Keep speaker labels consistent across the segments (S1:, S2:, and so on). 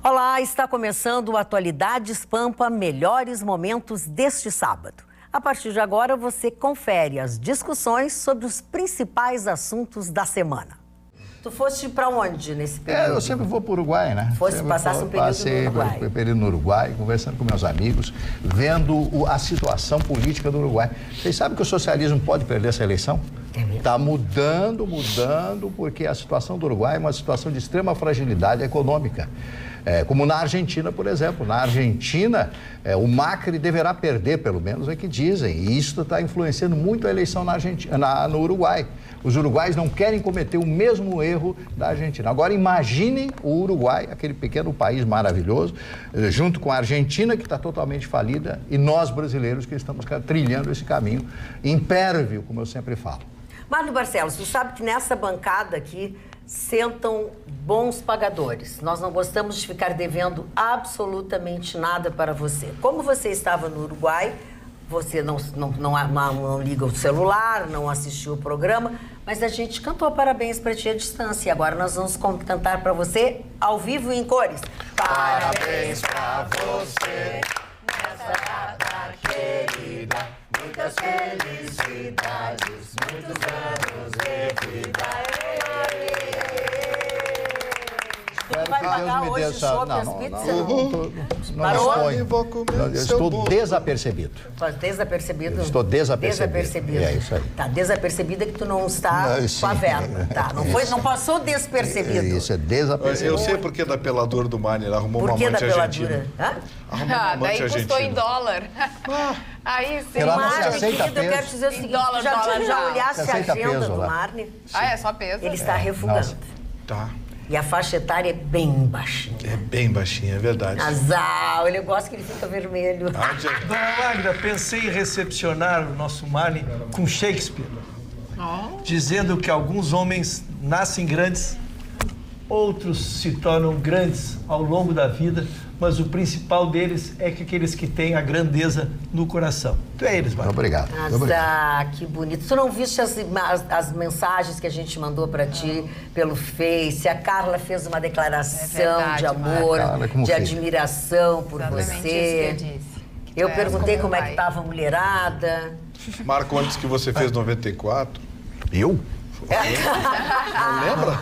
S1: Olá, está começando o Atualidades Pampa, melhores momentos deste sábado. A partir de agora, você confere as discussões sobre os principais assuntos da semana. Tu foste para onde nesse período?
S2: Eu sempre vou para o Uruguai, né?
S1: Passasse um período no Uruguai.
S2: Passei um período no Uruguai, conversando com meus amigos, vendo a situação política do Uruguai. Vocês sabem que o socialismo pode perder essa eleição? Está mudando, porque a situação do Uruguai é uma situação de extrema fragilidade econômica. Como na Argentina, por exemplo. Na Argentina, o Macri deverá perder, pelo menos é que dizem. E isso está influenciando muito a eleição no Uruguai. Os uruguaios não querem cometer o mesmo erro da Argentina. Agora, imaginem o Uruguai, aquele pequeno país maravilhoso, junto com a Argentina, que está totalmente falida, e nós, brasileiros, que estamos trilhando esse caminho impérvio, como eu sempre falo.
S1: Marne Barcelos, tu sabe que nessa bancada aqui sentam bons pagadores. Nós não gostamos de ficar devendo absolutamente nada para você. Como você estava no Uruguai, você não liga o celular, não assistiu o programa, mas a gente cantou parabéns para ti à distância. E agora nós vamos cantar para você ao vivo e em cores.
S3: Parabéns para você nessa data querida. Muitas felicidades, muitos anos de vida.
S1: Vai pagar hoje o chopp, as pizzas?
S2: Eu estou desapercebido.
S1: Desapercebido?
S2: Eu estou desapercebido. É isso aí.
S1: Tá, desapercebido é que tu não está com a verba. Tá, não passou despercebido.
S2: Isso, é desapercebido.
S4: Eu sei porque da peladora do Marne, ele arrumou uma amante argentina.
S5: Daí custou em dólar. Aí sim.
S2: Ela não se aceita
S1: peso. Eu quero dizer o seguinte, já olhasse a agenda do Marne?
S5: É só peso?
S1: Ele está refugando.
S4: Tá.
S1: E a faixa etária é bem baixinha.
S4: É bem baixinha, é verdade.
S1: Azar, ele gosta que ele fica vermelho.
S6: Dona Magda, pensei em recepcionar o nosso Marne com Shakespeare, dizendo que alguns homens nascem grandes, outros se tornam grandes ao longo da vida, mas o principal deles é que aqueles que têm a grandeza no coração. Tu é eles, Marne.
S2: Obrigado.
S1: Que bonito. Tu não viste as mensagens que a gente mandou pra ti pelo Face? A Carla fez uma declaração de amor, de admiração por você. Eu perguntei como é que tava a mulherada.
S4: Marco, antes que você fez 94.
S2: Eu?
S4: Não lembra?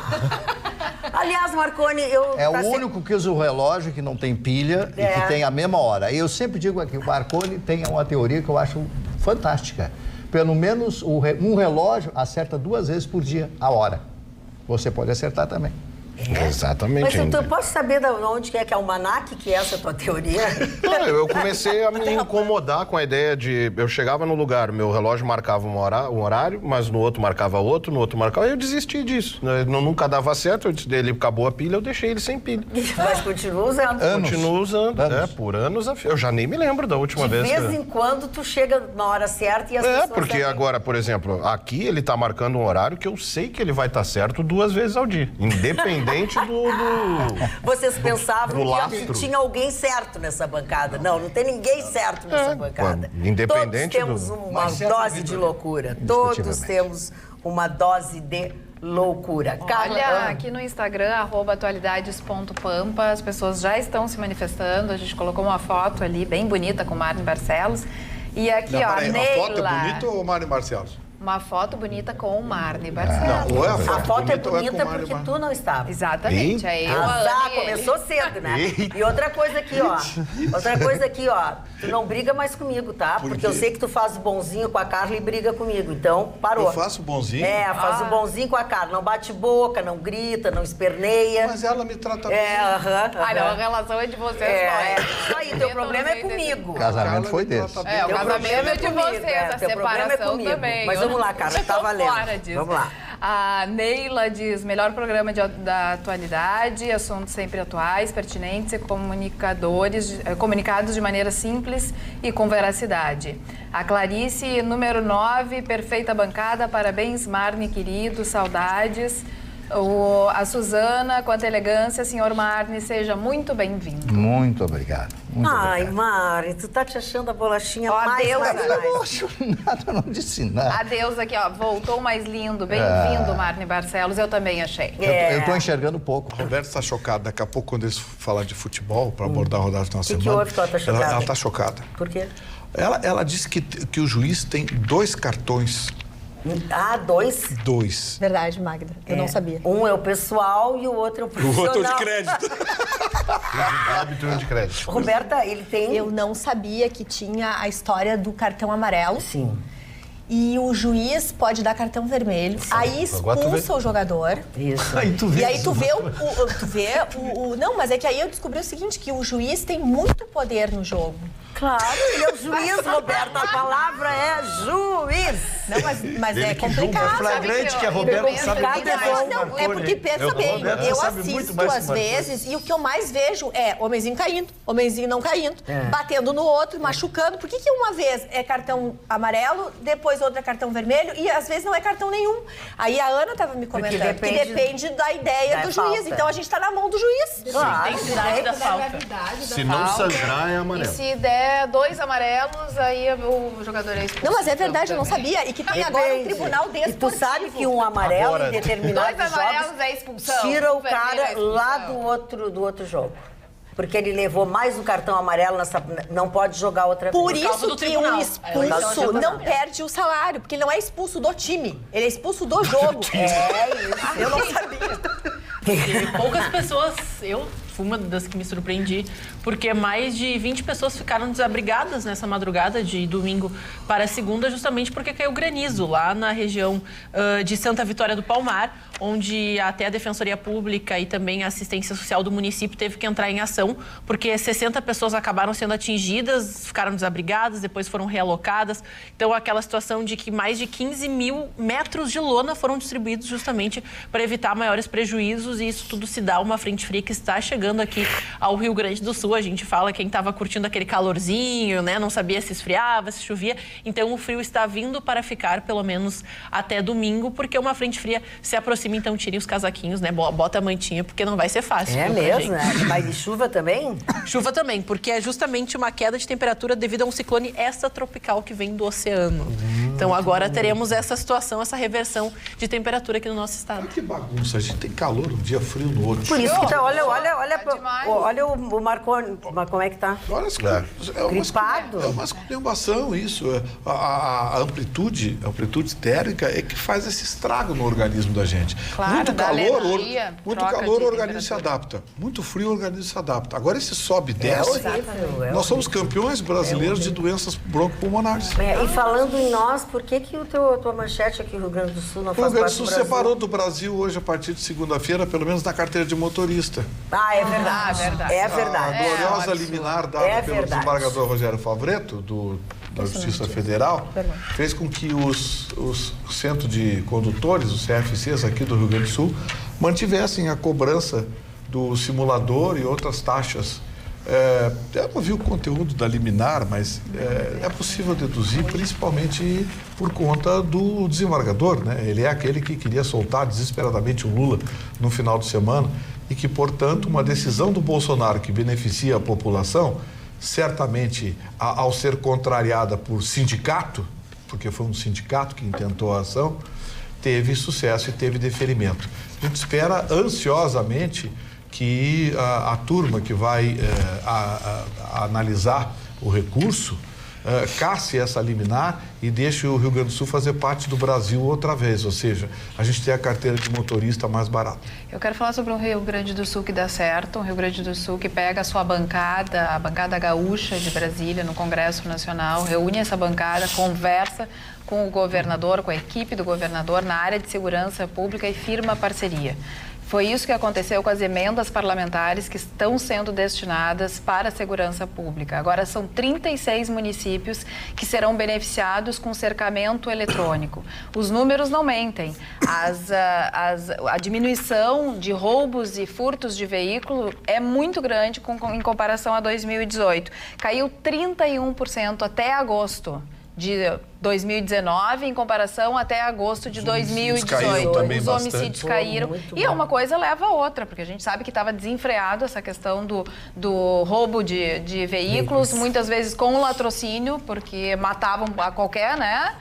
S1: Aliás, Marconi,
S2: É o único que usa o relógio que não tem pilha e que tem a mesma hora. Eu sempre digo aqui, o Marconi tem uma teoria que eu acho fantástica. Pelo menos um relógio acerta 2 vezes por dia a hora. Você pode acertar também.
S4: Exatamente.
S1: Mas tu pode saber de onde que é o almanaque, que é essa tua teoria?
S7: Não, eu comecei a me incomodar com a ideia de... Eu chegava no lugar, meu relógio marcava um horário, mas no outro marcava outro, no outro marcava... Eu desisti disso. Nunca dava certo, ele acabou a pilha, eu deixei ele sem pilha.
S1: Mas continua usando.
S7: Continuo usando, por anos. Eu já nem me lembro da última vez.
S1: De vez em quando tu chega na hora certa e as pessoas...
S7: porque também. Agora, por exemplo, aqui ele tá marcando um horário que eu sei que ele vai estar certo 2 vezes ao dia. Independente
S1: Vocês pensavam que tinha alguém certo nessa bancada. Não tem ninguém certo nessa bancada.
S7: Independente
S1: Todos temos uma dose de loucura. Todos temos uma dose de loucura.
S5: Olha, aqui no Instagram, @atualidades.pampa, as pessoas já estão se manifestando. A gente colocou uma foto ali, bem bonita, com Marne Barcelos. E aqui, a Neila...
S4: A foto é bonita ou Marne Barcelos?
S5: Uma foto bonita com o Marne Barcelos.
S4: Não,
S1: a foto é bonita porque tu não estava.
S5: Exatamente. Aí
S1: começou cedo, né? E outra coisa aqui, ó. Tu não briga mais comigo, tá? Porque eu sei que tu faz o bonzinho com a Carla e briga comigo. Então, parou.
S4: Eu faço bonzinho?
S1: Faz o bonzinho com a Carla. Não bate boca, não grita, não esperneia.
S4: Mas ela me trata bem.
S5: A relação é de vocês.
S1: Isso aí, teu problema é comigo.
S2: O casamento foi desse.
S5: O casamento é de vocês, a separação também.
S1: Mas vamos lá, cara, tá valendo. Vamos lá.
S5: A Neila diz, melhor programa da atualidade, assuntos sempre atuais, pertinentes e comunicados de maneira simples e com veracidade. A Clarice, número 9, perfeita bancada, parabéns, Marne, querido, saudades. A Suzana, quanta elegância, senhor Marne, seja muito bem-vindo.
S2: Muito obrigado.
S1: Ai, Marne, tu tá te achando a bolachinha mais.
S2: Eu não acho nada, eu não disse nada.
S5: Adeus aqui, ó, voltou mais lindo. Bem-vindo, Marne Barcelos, eu também achei.
S2: Eu tô enxergando pouco.
S4: A Roberta está chocada. Daqui a pouco, quando eles falar de futebol, para abordar a rodada de final de semana...
S1: que houve que ela tá chocada?
S4: Ela tá chocada.
S1: Por quê?
S4: Ela disse que o juiz tem 2 cartões.
S1: Ah, 2?
S4: 2.
S8: Verdade, Magda. Eu não sabia.
S1: Um é o pessoal e o outro é o profissional.
S4: O outro de crédito.
S2: Débito de crédito.
S1: Roberta, ele tem...
S8: Eu não sabia que tinha a história do cartão amarelo.
S1: Sim.
S8: E o juiz pode dar cartão vermelho. Aí expulsa o jogador.
S1: Isso.
S8: E aí tu vê Não, mas é que aí eu descobri o seguinte, que o juiz tem muito poder no jogo.
S1: Claro, ele é o juiz, Roberta. A palavra é juiz.
S8: Não, mas é complicado.
S6: É flagrante que a Roberta sabe muito mais.
S8: Não, é porque pensa bem, eu assisto às vezes e o que eu mais vejo é homenzinho caindo, homenzinho não caindo, batendo no outro, machucando. Por que uma vez é cartão amarelo, depois outra é cartão vermelho e às vezes não é cartão nenhum? Aí a Ana estava me comentando que depende da ideia do juiz. Então a gente está na mão do juiz.
S1: Claro.
S9: Intensidade da falta.
S7: Se não sangrar, é amarelo.
S5: E se der 2 amarelos, aí o jogador é expulso.
S8: Não, mas é verdade, eu não sabia. E que tem agora um tribunal desportivo.
S1: E tu sabe que um amarelo em determinados
S5: 2 amarelos
S1: jogos
S5: é expulsão.
S1: tira o
S5: Vermelho
S1: cara
S5: é expulsão.
S1: lá do outro jogo. Porque ele levou mais um cartão amarelo, não pode jogar outra vez.
S8: Por isso que um expulso não perde o salário, porque ele não é expulso do time, ele é expulso do jogo. É isso, eu não sabia.
S9: Porque poucas pessoas, eu fui uma das que me surpreendi, porque mais de 20 pessoas ficaram desabrigadas nessa madrugada de domingo para segunda, justamente porque caiu granizo lá na região de Santa Vitória do Palmar, onde até a Defensoria Pública e também a assistência social do município teve que entrar em ação, porque 60 pessoas acabaram sendo atingidas, ficaram desabrigadas, depois foram realocadas. Então, aquela situação de que mais de 15 mil metros de lona foram distribuídos justamente para evitar maiores prejuízos, e isso tudo se dá uma frente fria que está chegando aqui ao Rio Grande do Sul. A gente fala quem estava curtindo aquele calorzinho, né? Não sabia se esfriava, se chovia. Então, o frio está vindo para ficar pelo menos até domingo, porque uma frente fria se aproxima. Então, tirem os casaquinhos, né? Bota a mantinha, porque não vai ser fácil.
S1: É mesmo, né? Mas de chuva também?
S9: Chuva também, porque é justamente uma queda de temperatura devido a um ciclone extratropical que vem do oceano. Então, agora teremos essa situação, essa reversão de temperatura aqui no nosso estado.
S4: Olha que bagunça, a gente tem calor um dia, frio no outro.
S1: Por isso que tá, olha o Marconi, como é que tá?
S4: Olha as coisas.
S1: Gripado.
S4: É uma esculhambação isso. A amplitude térmica é que faz esse estrago no organismo da gente.
S5: Claro,
S4: muito calor, o organismo
S5: temperatura.
S4: se adapta. Muito frio, o organismo se adapta. Agora esse sobe e desce. Nós somos campeões brasileiros de doenças broncopulmonares.
S1: E falando em nós, por que a tua manchete aqui no Rio Grande do Sul não faz parte do Brasil?
S4: O Rio Grande do Sul separou do Brasil hoje, a partir de segunda-feira, pelo menos na carteira de motorista.
S1: Ah, é verdade. É verdade.
S4: A gloriosa liminar dada pelo desembargador Rogério Favretto, da Justiça Federal, fez com que os centros de condutores, os CFCs aqui do Rio Grande do Sul, mantivessem a cobrança do simulador e outras taxas. Eu não vi o conteúdo da liminar, mas é possível deduzir, principalmente por conta do desembargador, né? Ele é aquele que queria soltar desesperadamente o Lula no final de semana e que, portanto, uma decisão do Bolsonaro que beneficia a população, certamente, ao ser contrariada por sindicato, porque foi um sindicato que intentou a ação, teve sucesso e teve deferimento. A gente espera ansiosamente que a turma que vai analisar o recurso casse essa liminar e deixe o Rio Grande do Sul fazer parte do Brasil outra vez, ou seja, a gente tem a carteira de motorista mais barata.
S5: Eu quero falar sobre um Rio Grande do Sul que dá certo, um Rio Grande do Sul que pega a sua bancada, a bancada gaúcha de Brasília, no Congresso Nacional, reúne essa bancada, conversa com o governador, com a equipe do governador na área de segurança pública e firma parceria. Foi isso que aconteceu com as emendas parlamentares que estão sendo destinadas para a segurança pública. Agora são 36 municípios que serão beneficiados com cercamento eletrônico. Os números não mentem. A diminuição de roubos e furtos de veículo é muito grande em comparação a 2018. Caiu 31% até agosto. 2019 em comparação até agosto de 2018. Os homicídios caíram. E uma coisa leva a outra, porque a gente sabe que estava desenfreado essa questão do roubo de veículos, muitas vezes com latrocínio, porque matavam a qualquer, né?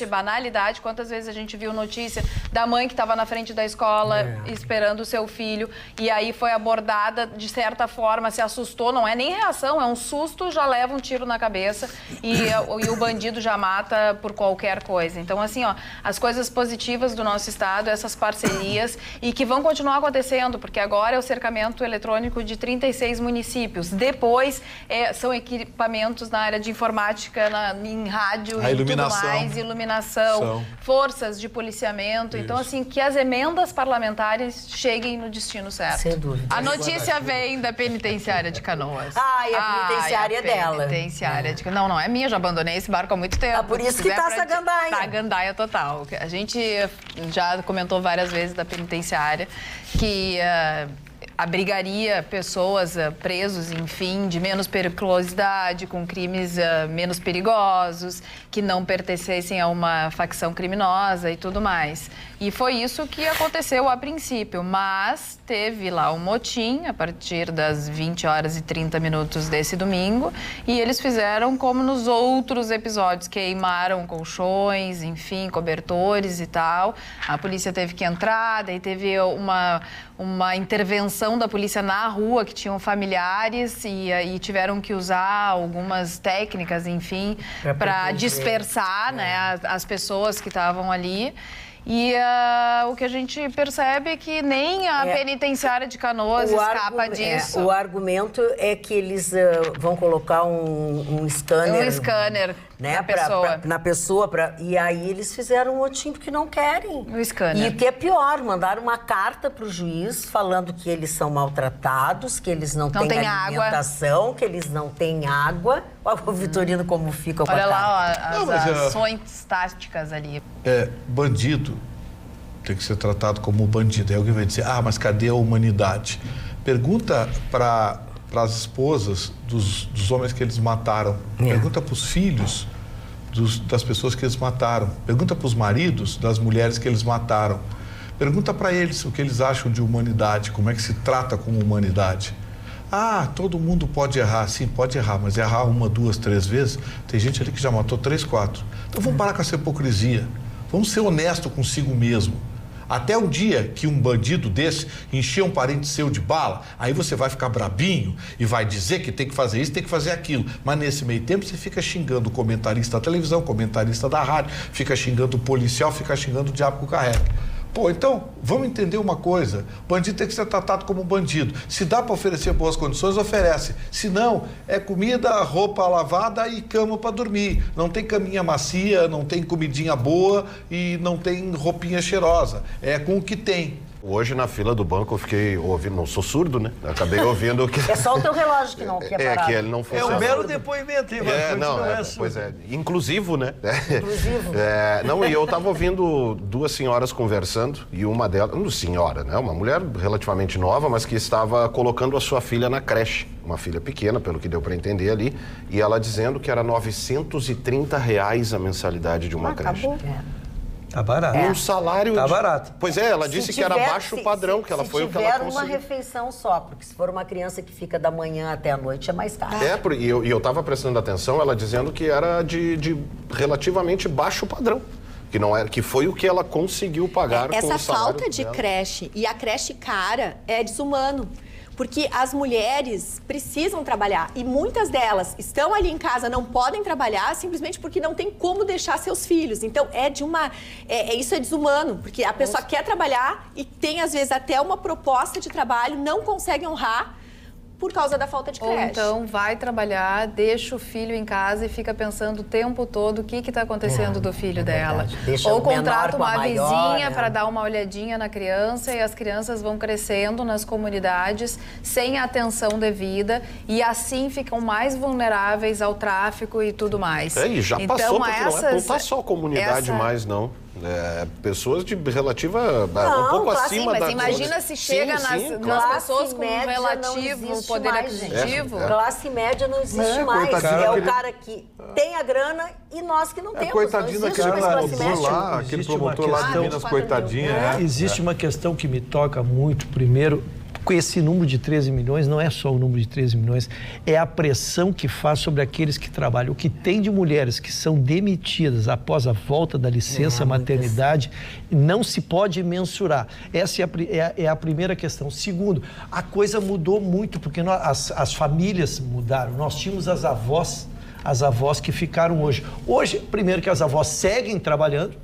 S5: Banalidade. Quantas vezes a gente viu notícia da mãe que estava na frente da escola esperando o seu filho e aí foi abordada de certa forma, se assustou, não é nem reação, é um susto, já leva um tiro na cabeça e o bandido já mata por qualquer coisa. Então, assim, ó, as coisas positivas do nosso estado, essas parcerias e que vão continuar acontecendo, porque agora é o cercamento eletrônico de 36 municípios. Depois, são equipamentos na área de informática, em rádio e tudo mais, iluminação, forças de policiamento. Isso. Então, assim, que as emendas parlamentares cheguem no destino certo.
S1: Sem dúvida.
S5: A notícia vem da penitenciária de Canoas.
S1: E a penitenciária dela.
S5: Penitenciária de... Não é minha, já abandonei esse barco há muito tempo.
S1: Por isso que tá essa gandaia.
S5: Tá gandaia total. A gente já comentou várias vezes da penitenciária que abrigaria pessoas presos, enfim, de menos periculosidade, com crimes menos perigosos, que não pertencessem a uma facção criminosa e tudo mais. E foi isso que aconteceu a princípio, mas teve lá um motim a partir das 20h30 desse domingo e eles fizeram como nos outros episódios, queimaram colchões, enfim, cobertores e tal. A polícia teve que entrar, daí teve uma intervenção da polícia na rua, que tinham familiares e tiveram que usar algumas técnicas, enfim, para dispersar, né, as pessoas que estavam ali. E o que a gente percebe é que nem a penitenciária de Canoas escapa disso.
S1: O argumento é que eles vão colocar um scanner...
S5: Um scanner,
S1: né,
S5: na pessoa.
S1: E aí eles fizeram um motim porque não querem.
S5: O scanner.
S1: E o que é pior, mandaram uma carta para o juiz falando que eles são maltratados, que eles não têm alimentação, água. Que eles não têm água. Olha o Vitorino como fica com a
S5: carta.
S1: Olha
S5: lá as ações táticas ali.
S4: Bandido tem que ser tratado como bandido. Aí alguém vai dizer, mas cadê a humanidade? Pergunta para as esposas dos homens que eles mataram. Pergunta para os filhos das pessoas que eles mataram. Pergunta para os maridos das mulheres que eles mataram. Pergunta para eles o que eles acham de humanidade, como é que se trata com humanidade. Todo mundo pode errar. Sim, pode errar, mas errar 1, 2, 3 vezes, tem gente ali que já matou 3, 4. Então vamos parar com essa hipocrisia. Vamos ser honestos consigo mesmo. Até o dia que um bandido desse encher um parente seu de bala, aí você vai ficar brabinho e vai dizer que tem que fazer isso, tem que fazer aquilo. Mas nesse meio tempo você fica xingando o comentarista da televisão, o comentarista da rádio, fica xingando o policial, fica xingando o diabo que o carrega. Então, vamos entender uma coisa. Bandido tem que ser tratado como bandido. Se dá para oferecer boas condições, oferece. Se não, é comida, roupa lavada e cama para dormir. Não tem caminha macia, não tem comidinha boa e não tem roupinha cheirosa. É com o que tem.
S7: Hoje, na fila do banco, eu fiquei ouvindo, não sou surdo, né? Eu acabei ouvindo que...
S1: É só o teu relógio que não quer parar.
S7: Que ele não funciona.
S6: É um belo depoimento, hein?
S7: Pois é, inclusivo, né?
S1: Inclusivo.
S7: E eu tava ouvindo 2 senhoras conversando, e uma delas, senhora, né? Uma mulher relativamente nova, mas que estava colocando a sua filha na creche. Uma filha pequena, pelo que deu para entender ali, e ela dizendo que era R$930 a mensalidade de uma creche.
S1: Acabou.
S6: Tá barato.
S7: Um salário...
S6: Tá barato.
S7: Pois ela disse que era baixo padrão, que ela foi o que ela conseguiu.
S1: Se tiver uma refeição só, porque se for uma criança que fica da manhã até a noite é mais caro.
S7: E eu tava prestando atenção, ela dizendo que era de relativamente baixo padrão. Que não era, que foi o que ela conseguiu pagar com o salário.
S8: Essa falta de creche e a creche cara é desumano. Porque as mulheres precisam trabalhar e muitas delas estão ali em casa, não podem trabalhar simplesmente porque não tem como deixar seus filhos. Então, isso é desumano, porque a pessoa quer trabalhar e tem, às vezes, até uma proposta de trabalho, não consegue honrar por causa da falta de creche.
S5: Ou então vai trabalhar, deixa o filho em casa e fica pensando o tempo todo o que está acontecendo do filho dela. Ou contrata uma vizinha para dar uma olhadinha na criança e as crianças vão crescendo nas comunidades sem a atenção devida e assim ficam mais vulneráveis ao tráfico e tudo mais.
S7: E já passou, porque não tá só a comunidade mais, não. Pessoas de relativa... um pouco acima da...
S5: Mas imagina se chega nas pessoas com relativo poder aquisitivo.
S1: Classe média não existe mais. É o cara que tem a grana e nós que não temos.
S4: Coitadinho daquele promotor lá de Minas, coitadinha.
S6: Existe uma questão que me toca muito, primeiro... Com esse número de 13 milhões, não é só o número de 13 milhões, é a pressão que faz sobre aqueles que trabalham. O que tem de mulheres que são demitidas após a volta da licença maternidade, não se pode mensurar. Essa é a primeira questão. Segundo, a coisa mudou muito, porque as famílias mudaram. Nós tínhamos as avós que ficaram hoje. Hoje, primeiro que as avós seguem trabalhando,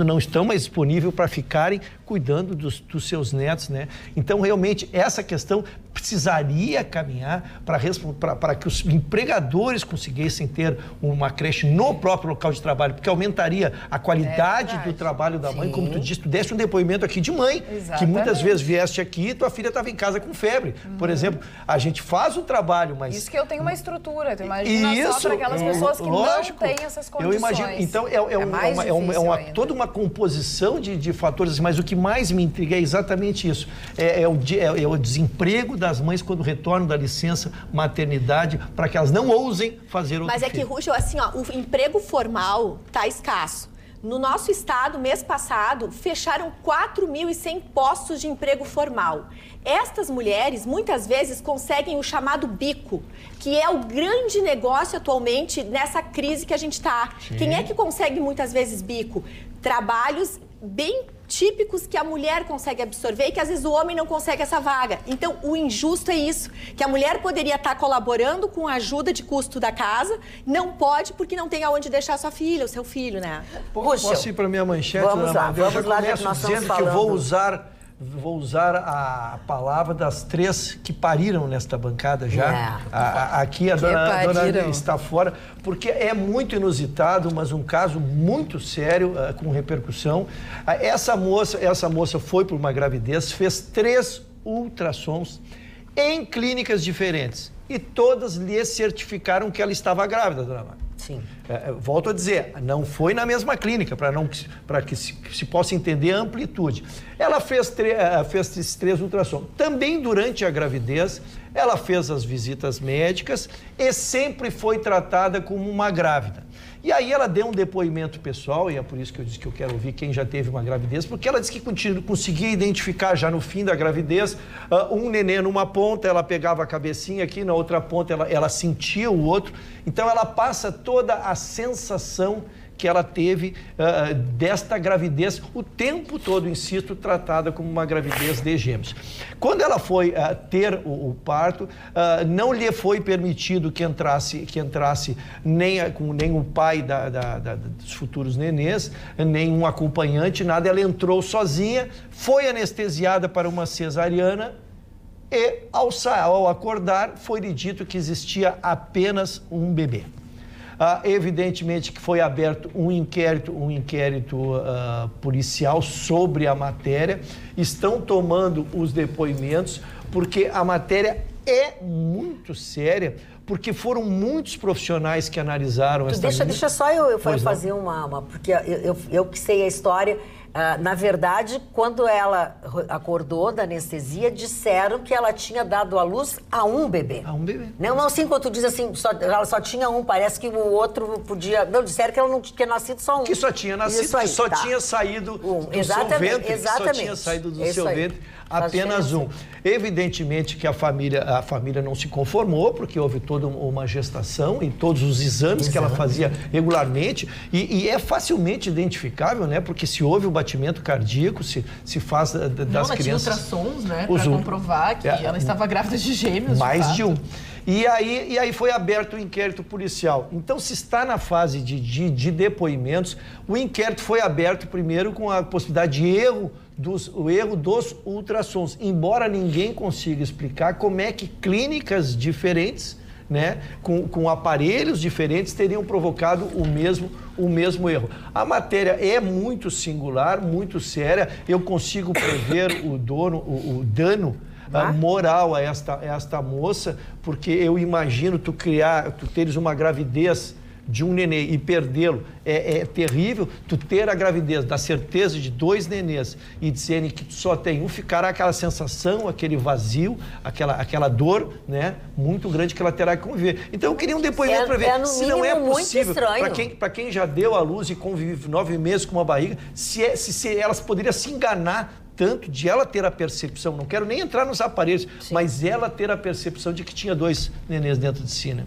S6: não estão mais disponíveis para ficarem cuidando dos seus netos, né? Então, realmente, essa questão precisaria caminhar para que os empregadores conseguissem ter uma creche no próprio local de trabalho, porque aumentaria a qualidade do trabalho da mãe. Como tu disse, tu deste um depoimento aqui de mãe, que muitas vezes vieste aqui e tua filha estava em casa com febre. Por exemplo, a gente faz o trabalho, mas...
S5: Isso que eu tenho uma estrutura, tu imagina só para aquelas pessoas que não têm essas condições.
S6: Eu imagino, então toda uma composição de fatores, mas o que mais me intriga é exatamente isso, é o desemprego das mães quando retornam da licença maternidade, para que elas não ousem fazer outro
S8: Mas é que, Ruxo, assim, ó, o emprego formal está escasso. No nosso estado, mês passado, fecharam 4.100 postos de emprego formal. Estas mulheres, muitas vezes, conseguem o chamado bico, que é o grande negócio atualmente nessa crise que a gente está. Quem é que consegue, muitas vezes, bico? Trabalhos bem típicos que a mulher consegue absorver e que às vezes o homem não consegue essa vaga. Então, o injusto é isso, que a mulher poderia estar colaborando com a ajuda de custo da casa, não pode porque não tem aonde deixar sua filha, o seu filho, né?
S6: Posso ir para a minha manchete?
S1: Vamos lá,
S6: eu começo dizendo que eu vou usar a palavra das 3 que pariram nesta bancada já. Aqui a dona está fora, porque é muito inusitado, mas um caso muito sério, com repercussão. Essa moça foi por uma gravidez, fez 3 ultrassons em clínicas diferentes e todas lhe certificaram que ela estava grávida, dona Mara.
S1: Sim.
S6: Volto a dizer, não foi na mesma clínica, para que se possa entender a amplitude. Ela fez esses 3 ultrassons. Também durante a gravidez, ela fez as visitas médicas e sempre foi tratada como uma grávida. E aí ela deu um depoimento pessoal, e é por isso que eu disse que eu quero ouvir quem já teve uma gravidez, porque ela disse que conseguia identificar já no fim da gravidez um neném numa ponta, ela pegava a cabecinha aqui, na outra ponta ela sentia o outro. Então ela passa toda a sensação que ela teve desta gravidez, o tempo todo, insisto, tratada como uma gravidez de gêmeos. Quando ela foi ter o parto, não lhe foi permitido que entrasse nem o pai dos futuros nenês, nem um acompanhante, nada. Ela entrou sozinha, foi anestesiada para uma cesariana e, ao acordar, foi-lhe dito que existia apenas um bebê. Evidentemente que foi aberto um inquérito policial sobre a matéria. Estão tomando os depoimentos, porque a matéria é muito séria, porque foram muitos profissionais que analisaram essa...
S1: Deixa só eu fazer uma... Porque eu que sei a história... na verdade, quando ela acordou da anestesia, disseram que ela tinha dado à luz a um bebê.
S6: A um bebê.
S1: Não assim, quando tu diz assim, ela só tinha um, parece que o outro podia... Não, disseram que ela não tinha nascido só um.
S6: Que só tinha nascido, que só tinha saído do seu ventre. Exatamente. Que só tinha saído do seu ventre apenas um. Evidentemente que a família não se conformou, porque houve toda uma gestação em todos os exames que ela fazia regularmente, e é facilmente identificável, né? Porque se houve o batimento cardíaco, se faz das crianças...
S9: Tinha ultrassons, né? Para comprovar que ela estava grávida de gêmeos.
S6: Mais de um. E aí foi aberto o inquérito policial. Então, se está na fase de depoimentos, o inquérito foi aberto primeiro com a possibilidade de erro dos ultrassons, embora ninguém consiga explicar como é que clínicas diferentes, né, com aparelhos diferentes, teriam provocado o mesmo erro. A matéria é muito singular, muito séria. Eu consigo prever o dano moral a esta moça, porque eu imagino tu teres uma gravidez de um nenê e perdê-lo é terrível. Tu ter a gravidez, da certeza de 2 nenês e dizerem que tu só tem um, ficará aquela sensação, aquele vazio, aquela dor, né, muito grande que ela terá que conviver. Então eu queria um depoimento para ver se não é possível, para quem já deu à luz e convive 9 meses com uma barriga, se elas poderiam se enganar tanto de ela ter a percepção, não quero nem entrar nos aparelhos, mas ela ter a percepção de que tinha 2 nenês dentro de si, né?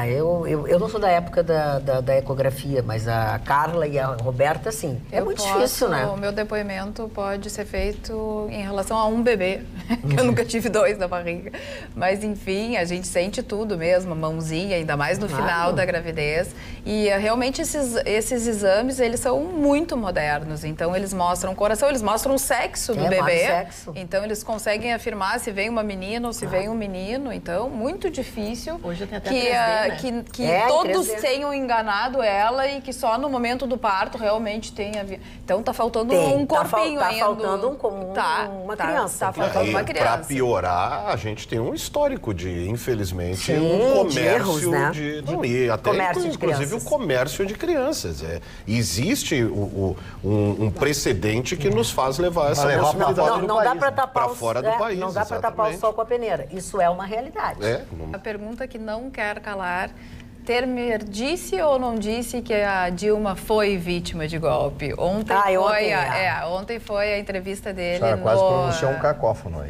S1: Eu não sou da época da ecografia, mas a Carla e a Roberta, sim. É muito difícil, né?
S5: O meu depoimento pode ser feito em relação a um bebê, que eu nunca tive 2 na barriga. Mas, enfim, a gente sente tudo mesmo, a mãozinha, ainda mais no final da gravidez. E realmente esses exames, eles são muito modernos. Então, eles mostram o coração, eles mostram o sexo do bebê. Então, eles conseguem afirmar se vem uma menina ou se vem um menino. Então, muito difícil.
S9: Hoje tem até 3D.
S5: Que todos tenham enganado ela e que só no momento do parto realmente tenha... Então tá faltando um corpinho ainda.
S1: Tá faltando uma criança.
S5: Tá faltando uma criança.
S7: Para piorar, a gente tem um histórico de, infelizmente, um comércio
S1: erros, né?
S7: até inclusive o comércio de crianças. Existe um precedente que nos faz levar essa possibilidade
S1: não dá para tapar
S7: fora do país.
S1: Não dá para tapar o sol com a peneira. Isso é uma realidade.
S5: A pergunta que não quer calar: Temer disse ou não disse que a Dilma foi vítima de golpe? Ontem foi a entrevista dele.
S2: A quase pronunciou um cacófono aí.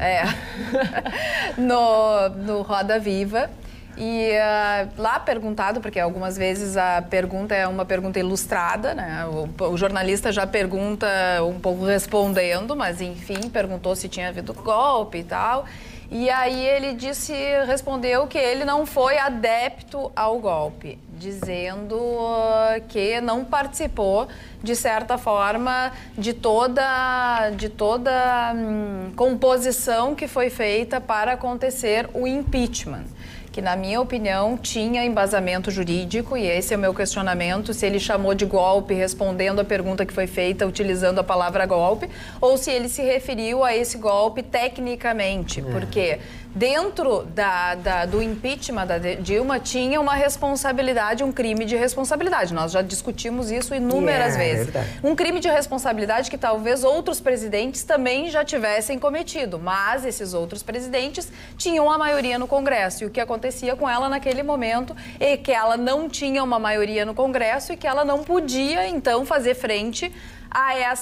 S5: No Roda Viva. E lá perguntado, porque algumas vezes a pergunta é uma pergunta ilustrada, né? O jornalista já pergunta um pouco respondendo, mas enfim, perguntou se tinha havido golpe e tal. E aí ele respondeu que ele não foi adepto ao golpe, dizendo que não participou, de certa forma, de toda composição que foi feita para acontecer o impeachment, que, na minha opinião, tinha embasamento jurídico, e esse é o meu questionamento, se ele chamou de golpe respondendo a pergunta que foi feita utilizando a palavra golpe, ou se ele se referiu a esse golpe tecnicamente, porque dentro do impeachment da Dilma tinha uma responsabilidade, um crime de responsabilidade. Nós já discutimos isso inúmeras vezes. Um crime de responsabilidade que talvez outros presidentes também já tivessem cometido, mas esses outros presidentes tinham a maioria no Congresso. E o que acontecia com ela naquele momento é que ela não tinha uma maioria no Congresso e que ela não podia, então, fazer frente a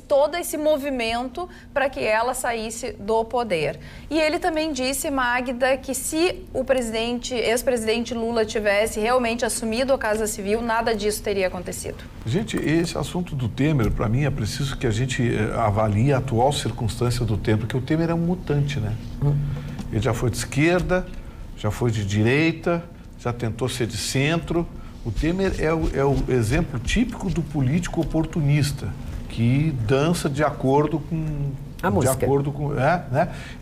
S5: todo esse movimento para que ela saísse do poder. E ele também disse, Magda, que se o ex-presidente Lula tivesse realmente assumido a Casa Civil, nada disso teria acontecido.
S4: Gente, esse assunto do Temer, para mim, é preciso que a gente avalie a atual circunstância do Temer, porque o Temer é um mutante, né? Ele já foi de esquerda, já foi de direita, já tentou ser de centro. O Temer é o exemplo típico do político oportunista, que dança de acordo com...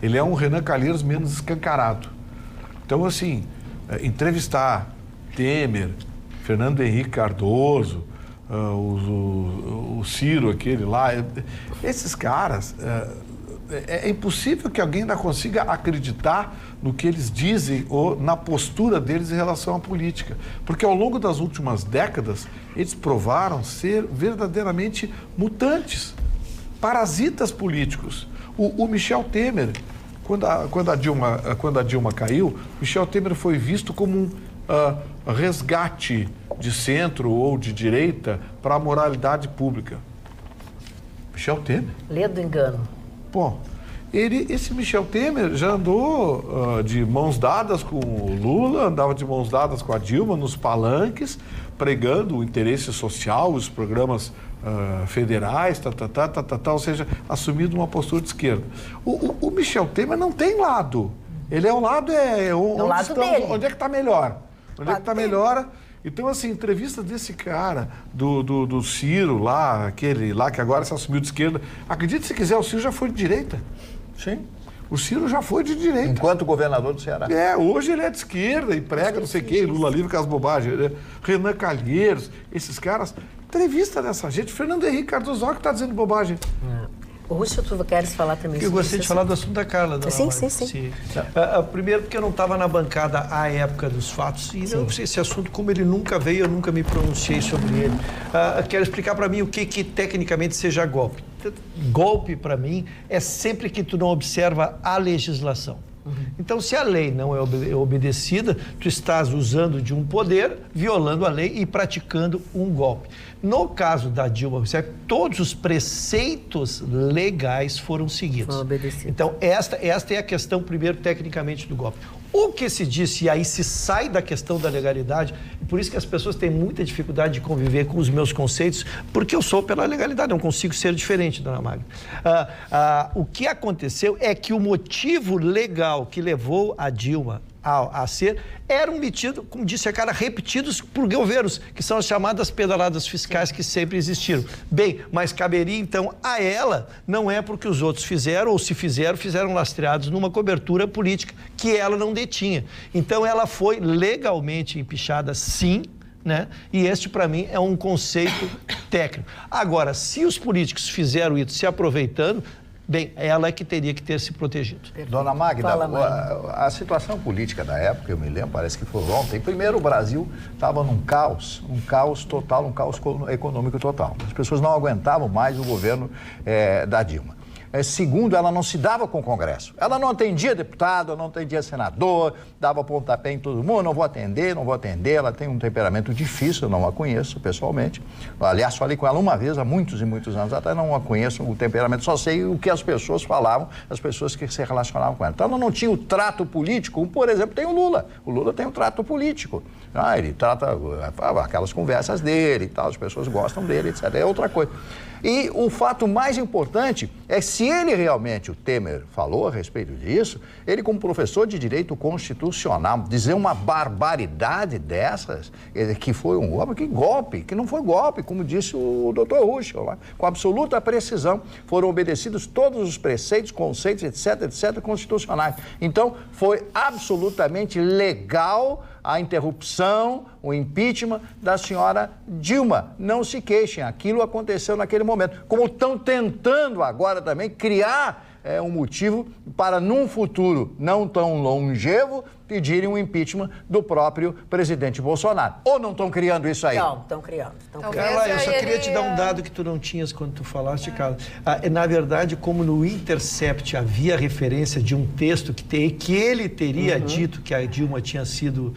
S4: Ele é um Renan Calheiros menos escancarado. Então, assim, entrevistar Temer, Fernando Henrique Cardoso, o Ciro, aquele lá, esses caras... É impossível que alguém ainda consiga acreditar no que eles dizem ou na postura deles em relação à política. Porque ao longo das últimas décadas, eles provaram ser verdadeiramente mutantes, parasitas políticos. O Michel Temer, quando a Dilma caiu, Michel Temer foi visto como um resgate de centro ou de direita para a moralidade pública. Michel Temer?
S1: Lê do engano.
S4: Bom, esse Michel Temer já andou de mãos dadas com o Lula, andava de mãos dadas com a Dilma nos palanques, pregando o interesse social, os programas federais, ou seja, assumindo uma postura de esquerda. O Michel Temer não tem lado. Ele é o lado, onde é que está melhor? Onde é que está melhor? Então, assim, entrevista desse cara, do Ciro lá, aquele lá que agora se assumiu de esquerda. Acredite se quiser, o Ciro já foi de direita.
S2: Sim.
S4: O Ciro já foi de direita.
S2: Enquanto governador do Ceará.
S4: Hoje ele é de esquerda e prega não sei o quê, Lula livre com as bobagens. Renan Calheiros, esses caras. Entrevista dessa gente. Fernando Henrique Cardoso que está dizendo bobagem.
S1: Russo, tu queres falar também?
S6: Eu gostaria de falar do assunto da Carla.
S1: Sim.
S6: Primeiro porque eu não estava na bancada à época dos fatos e não sei esse assunto, como ele nunca veio, eu nunca me pronunciei sobre ele. Quero explicar para mim o que tecnicamente seja golpe. Golpe, para mim, é sempre que tu não observa a legislação. Então, se a lei não é obedecida, tu estás usando de um poder, violando a lei e praticando um golpe. No caso da Dilma Rousseff, todos os preceitos legais foram seguidos. Então, esta é a questão, primeiro, tecnicamente, do golpe. O que se disse, e aí se sai da questão da legalidade, e por isso que as pessoas têm muita dificuldade de conviver com os meus conceitos, porque eu sou pela legalidade, não consigo ser diferente, dona Magda. O que aconteceu é que o motivo legal que levou a Dilma a ser, eram metidos, como disse a cara, repetidos por governos, que são as chamadas pedaladas fiscais que sempre existiram. Bem, mas caberia então a ela, não é porque os outros fizeram, ou se fizeram lastreados numa cobertura política que ela não detinha. Então ela foi legalmente empichada, sim, né? E este, para mim, é um conceito técnico. Agora, se os políticos fizeram isso se aproveitando, bem, ela é que teria que ter se protegido.
S2: Dona Magda, a situação política da época, eu me lembro, parece que foi ontem. Primeiro, o Brasil estava num caos total, um caos econômico total. As pessoas não aguentavam mais o governo da Dilma. Segundo, ela não se dava com o Congresso. Ela não atendia deputado, não atendia senador, dava pontapé em todo mundo, não vou atender. Ela tem um temperamento difícil, eu não a conheço pessoalmente. Aliás, falei com ela uma vez, há muitos e muitos anos atrás, não a conheço o temperamento, só sei o que as pessoas falavam, as pessoas que se relacionavam com ela. Então, ela não tinha o trato político, como, por exemplo, tem o Lula. O Lula tem um trato político. Ele trata aquelas conversas dele e tal, as pessoas gostam dele, etc. É outra coisa. E o fato mais importante é se ele realmente, o Temer, falou a respeito disso, ele como professor de direito constitucional, dizer uma barbaridade dessas, que foi um golpe, que não foi golpe, como disse o doutor Ruschel, com absoluta precisão, foram obedecidos todos os preceitos, conceitos, etc, constitucionais. Então, foi absolutamente legal a interrupção, o impeachment da senhora Dilma. Não se queixem, aquilo aconteceu naquele momento. Como estão tentando agora também criar um motivo para, num futuro não tão longevo, pedirem um impeachment do próprio presidente Bolsonaro. Ou não estão criando isso aí?
S1: Não, estão criando.
S6: Carla, eu só queria te dar um dado que tu não tinhas quando tu falaste, Carla. Na verdade, como no Intercept havia referência de um texto que ele teria dito que a Dilma tinha sido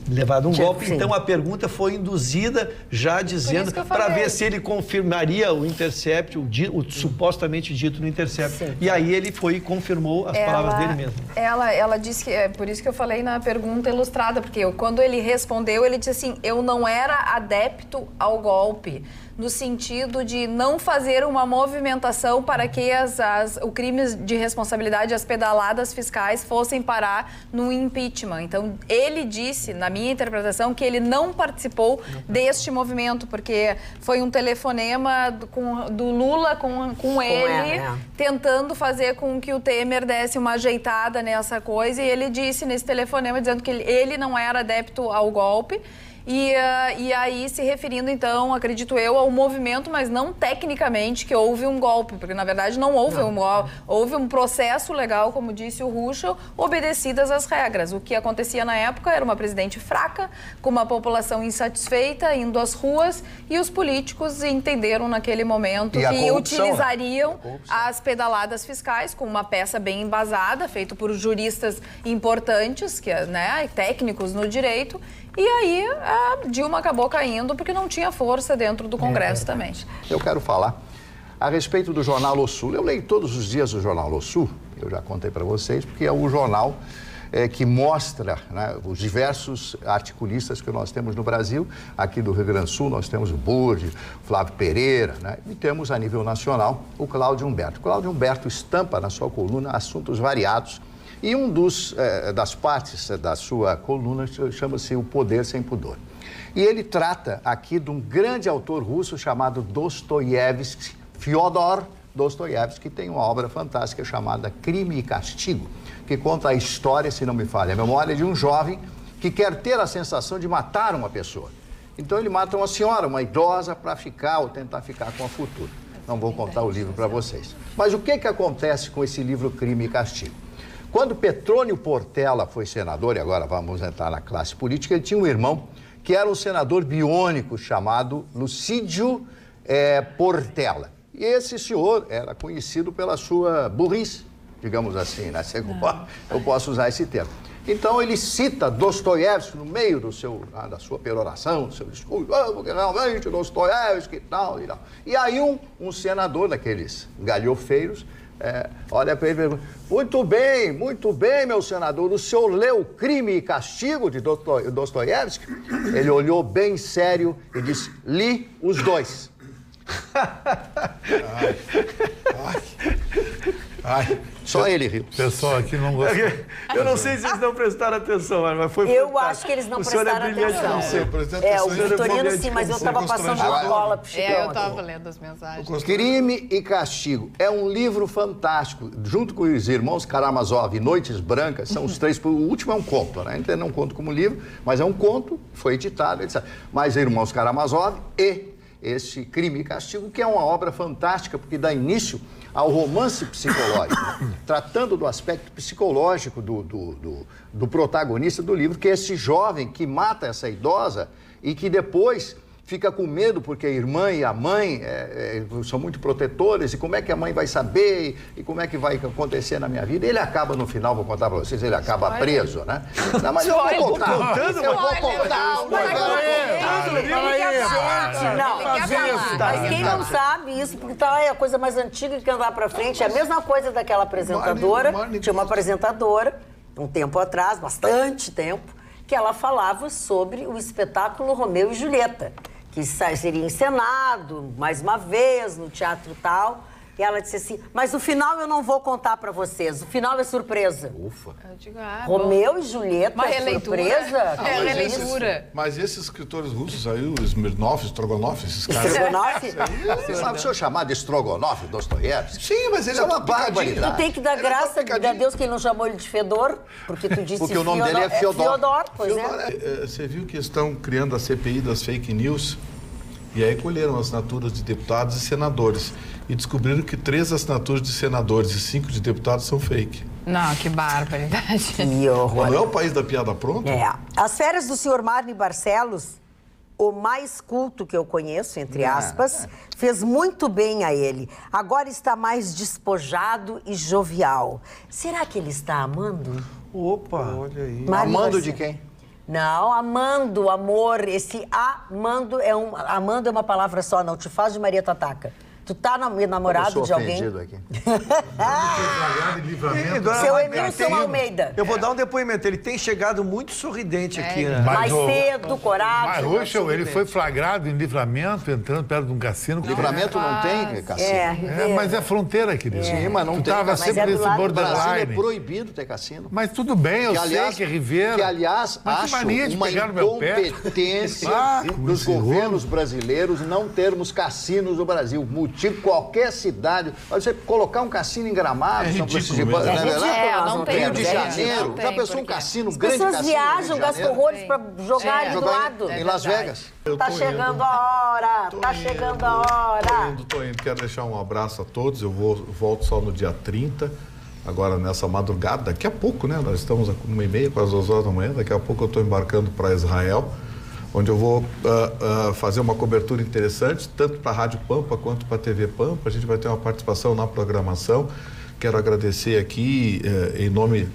S6: levado um golpe, então a pergunta foi induzida já dizendo para ver se ele confirmaria o Intercept, o supostamente dito no Intercept. Sim. E aí ele foi e confirmou as palavras dele mesmo.
S5: Ela disse que, é por isso que eu falei na pergunta ilustrada, porque quando ele respondeu, ele disse assim, eu não era adepto ao golpe, no sentido de não fazer uma movimentação para que o crime de responsabilidade, as pedaladas fiscais, fossem parar no impeachment. Então, ele disse, na minha interpretação, que ele não participou deste movimento, porque foi um telefonema do Lula com ele, tentando fazer com que o Temer desse uma ajeitada nessa coisa, e ele disse nesse telefonema, dizendo que ele não era adepto ao golpe, e aí se referindo, então, acredito eu, ao movimento, mas não tecnicamente que houve um golpe, porque na verdade não houve um golpe, houve um processo legal, como disse o Ruschel, obedecidas as regras. O que acontecia na época era uma presidente fraca, com uma população insatisfeita, indo às ruas, e os políticos entenderam naquele momento que utilizariam as pedaladas fiscais com uma peça bem embasada, feito por juristas importantes, técnicos no direito. E aí a Dilma acabou caindo porque não tinha força dentro do Congresso também.
S2: Eu quero falar a respeito do jornal O Sul. Eu leio todos os dias o jornal O Sul, eu já contei para vocês, porque é o jornal que mostra os diversos articulistas que nós temos no Brasil. Aqui do Rio Grande do Sul nós temos o Burdi, Flávio Pereira, e temos a nível nacional o Cláudio Humberto. O Cláudio Humberto estampa na sua coluna assuntos variados. E das partes da sua coluna chama-se O Poder Sem Pudor. E ele trata aqui de um grande autor russo chamado Dostoiévski, Fyodor Dostoiévski, que tem uma obra fantástica chamada Crime e Castigo, que conta a história, se não me falha a memória, de um jovem que quer ter a sensação de matar uma pessoa. Então ele mata uma senhora, uma idosa, para ficar ou tentar ficar com a fortuna. Não vou contar o livro para vocês. Mas o que acontece com esse livro Crime e Castigo? Quando Petrônio Portela foi senador, e agora vamos entrar na classe política, ele tinha um irmão que era um senador biônico chamado Lucídio Portela. E esse senhor era conhecido pela sua burrice, digamos assim, né? Eu posso usar esse termo. Então ele cita Dostoiévski no meio da sua peroração, do seu discurso, porque realmente Dostoiévski e tal. E aí um senador daqueles galhofeiros olha para ele e pergunta: muito bem, meu senador, o senhor leu Crime e Castigo de Dostoiévski? Ele olhou bem sério e disse: li os dois. Ai. Só ele riu.
S3: Pessoal aqui não gosta.
S6: Eu não sei se vocês não prestaram atenção, mas foi
S1: Eu
S6: fantástico.
S1: acho que eles não prestaram atenção. O
S6: senhor
S1: Vitorino sim, mas eu estava passando uma cola pro Chicão.
S5: Eu estava lendo as mensagens.
S2: Crime e Castigo é um livro fantástico. Junto com os irmãos Karamazov, Noites Brancas, são os três. O último é um conto, né? Então não é um conto como livro, mas é um conto, foi editado, etc. Mas Irmãos Karamazov e esse Crime e Castigo, que é uma obra fantástica, porque dá início ao romance psicológico, tratando do aspecto psicológico do protagonista do livro, que é esse jovem que mata essa idosa e que depois fica com medo porque a irmã e a mãe são muito protetores, e como é que a mãe vai saber, e como é que vai acontecer na minha vida. Ele acaba, no final, vou contar para vocês, ele acaba preso, né? Não, mas eu vou contar.
S1: Mas quem não sabe isso, porque é a coisa mais antiga que andar para frente, é a mesma coisa daquela apresentadora, tinha uma apresentadora, um tempo atrás, bastante tempo, que ela falava sobre o espetáculo Romeu e Julieta, que seria encenado mais uma vez no teatro tal. E ela disse assim: mas o final eu não vou contar pra vocês, o final é surpresa.
S2: Ufa.
S5: Eu digo,
S1: Romeu e Julieta,
S5: uma releitura.
S1: Surpresa?
S5: É releitura.
S4: Mas esses escritores russos aí, o Smirnov, Strogonoff, esses caras...
S1: Strogonoff?
S2: Você sabe o senhor chamar de Strogonoff, Dostoiévski?
S4: Sim, mas ele
S2: é uma barbaridade.
S1: Tu tem que dar graça a Deus que ele não chamou ele de Fedor, porque tu disse
S2: porque o nome dele é Fiodor.
S1: Pois é.
S4: Você viu que estão criando a CPI das fake news? E aí colheram assinaturas de deputados e senadores. E descobriram que 3 assinaturas de senadores e 5 de deputados são fake.
S5: Não, que barbaridade.
S1: Que horror.
S4: Não é o país da piada pronta?
S1: As férias do senhor Marne Barcelos, o mais culto que eu conheço, entre aspas, fez muito bem a ele. Agora está mais despojado e jovial. Será que ele está amando?
S6: Opa! Olha aí.
S2: Amando de quem?
S1: Não, amando, amor. Esse amando amando é uma palavra só, não te faz de Maria Tataca. Tu tá namorado de alguém?
S2: Eu sou ofendido
S1: aqui. Seu Emilson Almeida.
S6: Eu vou dar um depoimento. Ele tem chegado muito sorridente aqui, né?
S1: Mais cedo, coragem.
S3: Mas, Ruxel, ele foi flagrado em Livramento, entrando perto de um cassino.
S2: Livramento não tem cassino.
S3: Mas é fronteira, querido.
S2: Sim, mas não tem.
S3: Tu tava sempre nesse borderline.
S2: Brasília é proibido ter cassino.
S3: Mas tudo bem, eu sei que é Ribeira.
S2: Que, aliás, acho uma incompetência dos governos brasileiros não termos cassinos no Brasil. Qualquer cidade, você colocar um cassino em Gramado,
S4: São Francisco de
S2: Rio de Janeiro, já pensou um cassino, um grande cassino?
S1: As pessoas viajam, gastam horrores para jogar do lado.
S2: Em Las Vegas.
S1: Tá chegando a hora, tá chegando a hora.
S4: Tô indo. Quero deixar um abraço a todos. Eu volto só no dia 30, agora nessa madrugada, daqui a pouco, né? Nós estamos a 1h30, quase 2 horas da manhã, daqui a pouco eu estou embarcando para Israel, onde eu vou fazer uma cobertura interessante, tanto para a Rádio Pampa quanto para a TV Pampa. A gente vai ter uma participação na programação. Quero agradecer aqui, em nome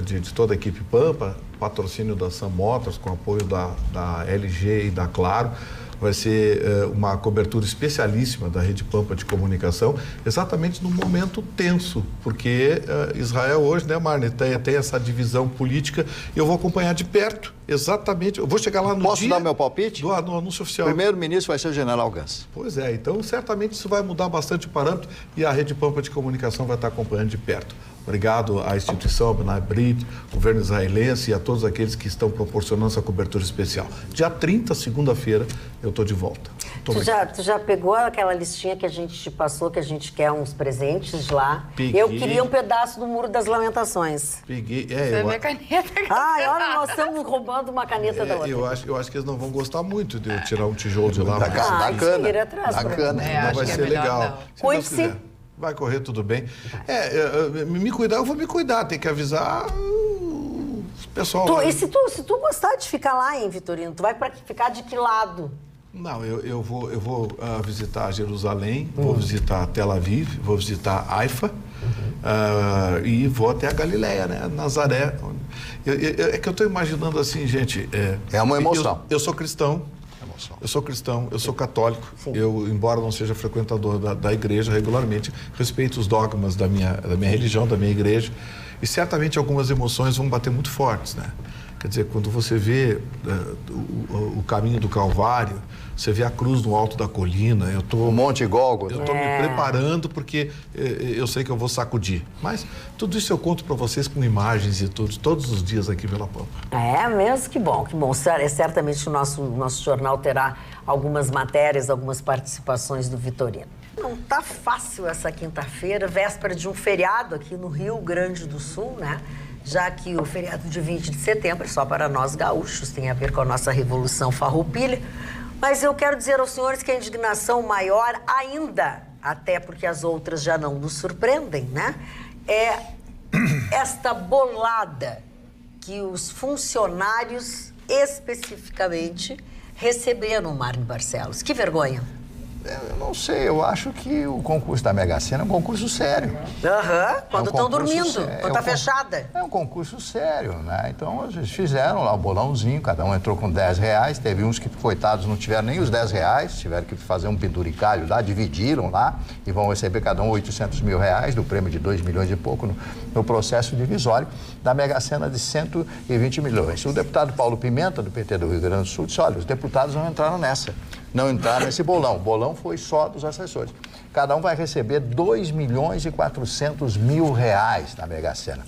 S4: de toda a equipe Pampa, patrocínio da Sam Motors, com apoio da LG e da Claro. Vai ser uma cobertura especialíssima da Rede Pampa de Comunicação, exatamente num momento tenso, porque Israel hoje, né, Marne, tem essa divisão política, e eu vou acompanhar de perto, exatamente, eu vou chegar lá no
S2: Posso dar meu palpite?
S4: Do anúncio oficial.
S2: O primeiro-ministro vai ser o general Gans.
S4: Pois é, então certamente isso vai mudar bastante o parâmetro, e a Rede Pampa de Comunicação vai estar acompanhando de perto. Obrigado à instituição Abnai Brit, governo israelense e a todos aqueles que estão proporcionando essa cobertura especial. Dia 30, segunda-feira, eu estou de volta.
S1: Tu já pegou aquela listinha que a gente te passou, que a gente quer uns presentes lá?
S4: Peguei.
S1: Eu queria um pedaço do Muro das Lamentações.
S4: Peguei.
S5: Você vê a caneta.
S1: Ai, olha, nós estamos roubando uma caneta da outra.
S4: Eu acho que eles não vão gostar muito de eu tirar um tijolo de lá.
S2: Da cana.
S1: Da
S2: cana.
S4: Não vai ser legal.
S1: Cuide-se.
S4: Vai correr tudo bem. Me cuidar, eu vou me cuidar. Tem que avisar o pessoal.
S1: E se tu gostar de ficar lá, hein, Vitorino? Tu vai ficar de que lado?
S4: Não, eu vou visitar Jerusalém, vou visitar Tel Aviv, vou visitar Haifa e vou até a Galileia, né? Nazaré. É que eu estou imaginando assim, gente...
S2: É uma emoção.
S4: Eu sou cristão. Eu sou cristão, eu sou católico. Sim. Eu, embora não seja frequentador da igreja regularmente, respeito os dogmas da minha religião, da minha igreja. E certamente algumas emoções vão bater muito fortes, né? Quer dizer, quando você vê o caminho do Calvário, você vê a cruz no alto da colina,
S2: o Monte Gólgota.
S4: Eu estou me preparando porque eu sei que eu vou sacudir. Mas tudo isso eu conto para vocês com imagens e tudo, todos os dias aqui pela Pampa.
S1: É mesmo? Que bom, que bom. Certamente o nosso jornal terá algumas matérias, algumas participações do Vitorino. Não tá fácil essa quinta-feira, véspera de um feriado aqui no Rio Grande do Sul, né? Já que o feriado de 20 de setembro é só para nós gaúchos, tem a ver com a nossa Revolução Farroupilha. Mas eu quero dizer aos senhores que a indignação maior ainda, até porque as outras já não nos surpreendem, né? É esta bolada que os funcionários especificamente receberam, Marne Barcelos. Que vergonha.
S2: Eu não sei, eu acho que o concurso da Mega Sena é um concurso sério.
S1: Quando estão dormindo, quando está fechada.
S2: É um concurso sério, né? Então, eles fizeram lá o bolãozinho, cada um entrou com R$10, teve uns que, coitados, não tiveram nem os R$10, tiveram que fazer um penduricalho lá, dividiram lá e vão receber cada um R$800 mil do prêmio de 2 milhões e pouco no processo divisório da Mega Sena de 120 milhões. O deputado Paulo Pimenta, do PT do Rio Grande do Sul, disse, olha, os deputados não entraram nessa. Não entraram nesse bolão. O bolão foi só dos assessores. Cada um vai receber R$2.400.000 na Mega Sena.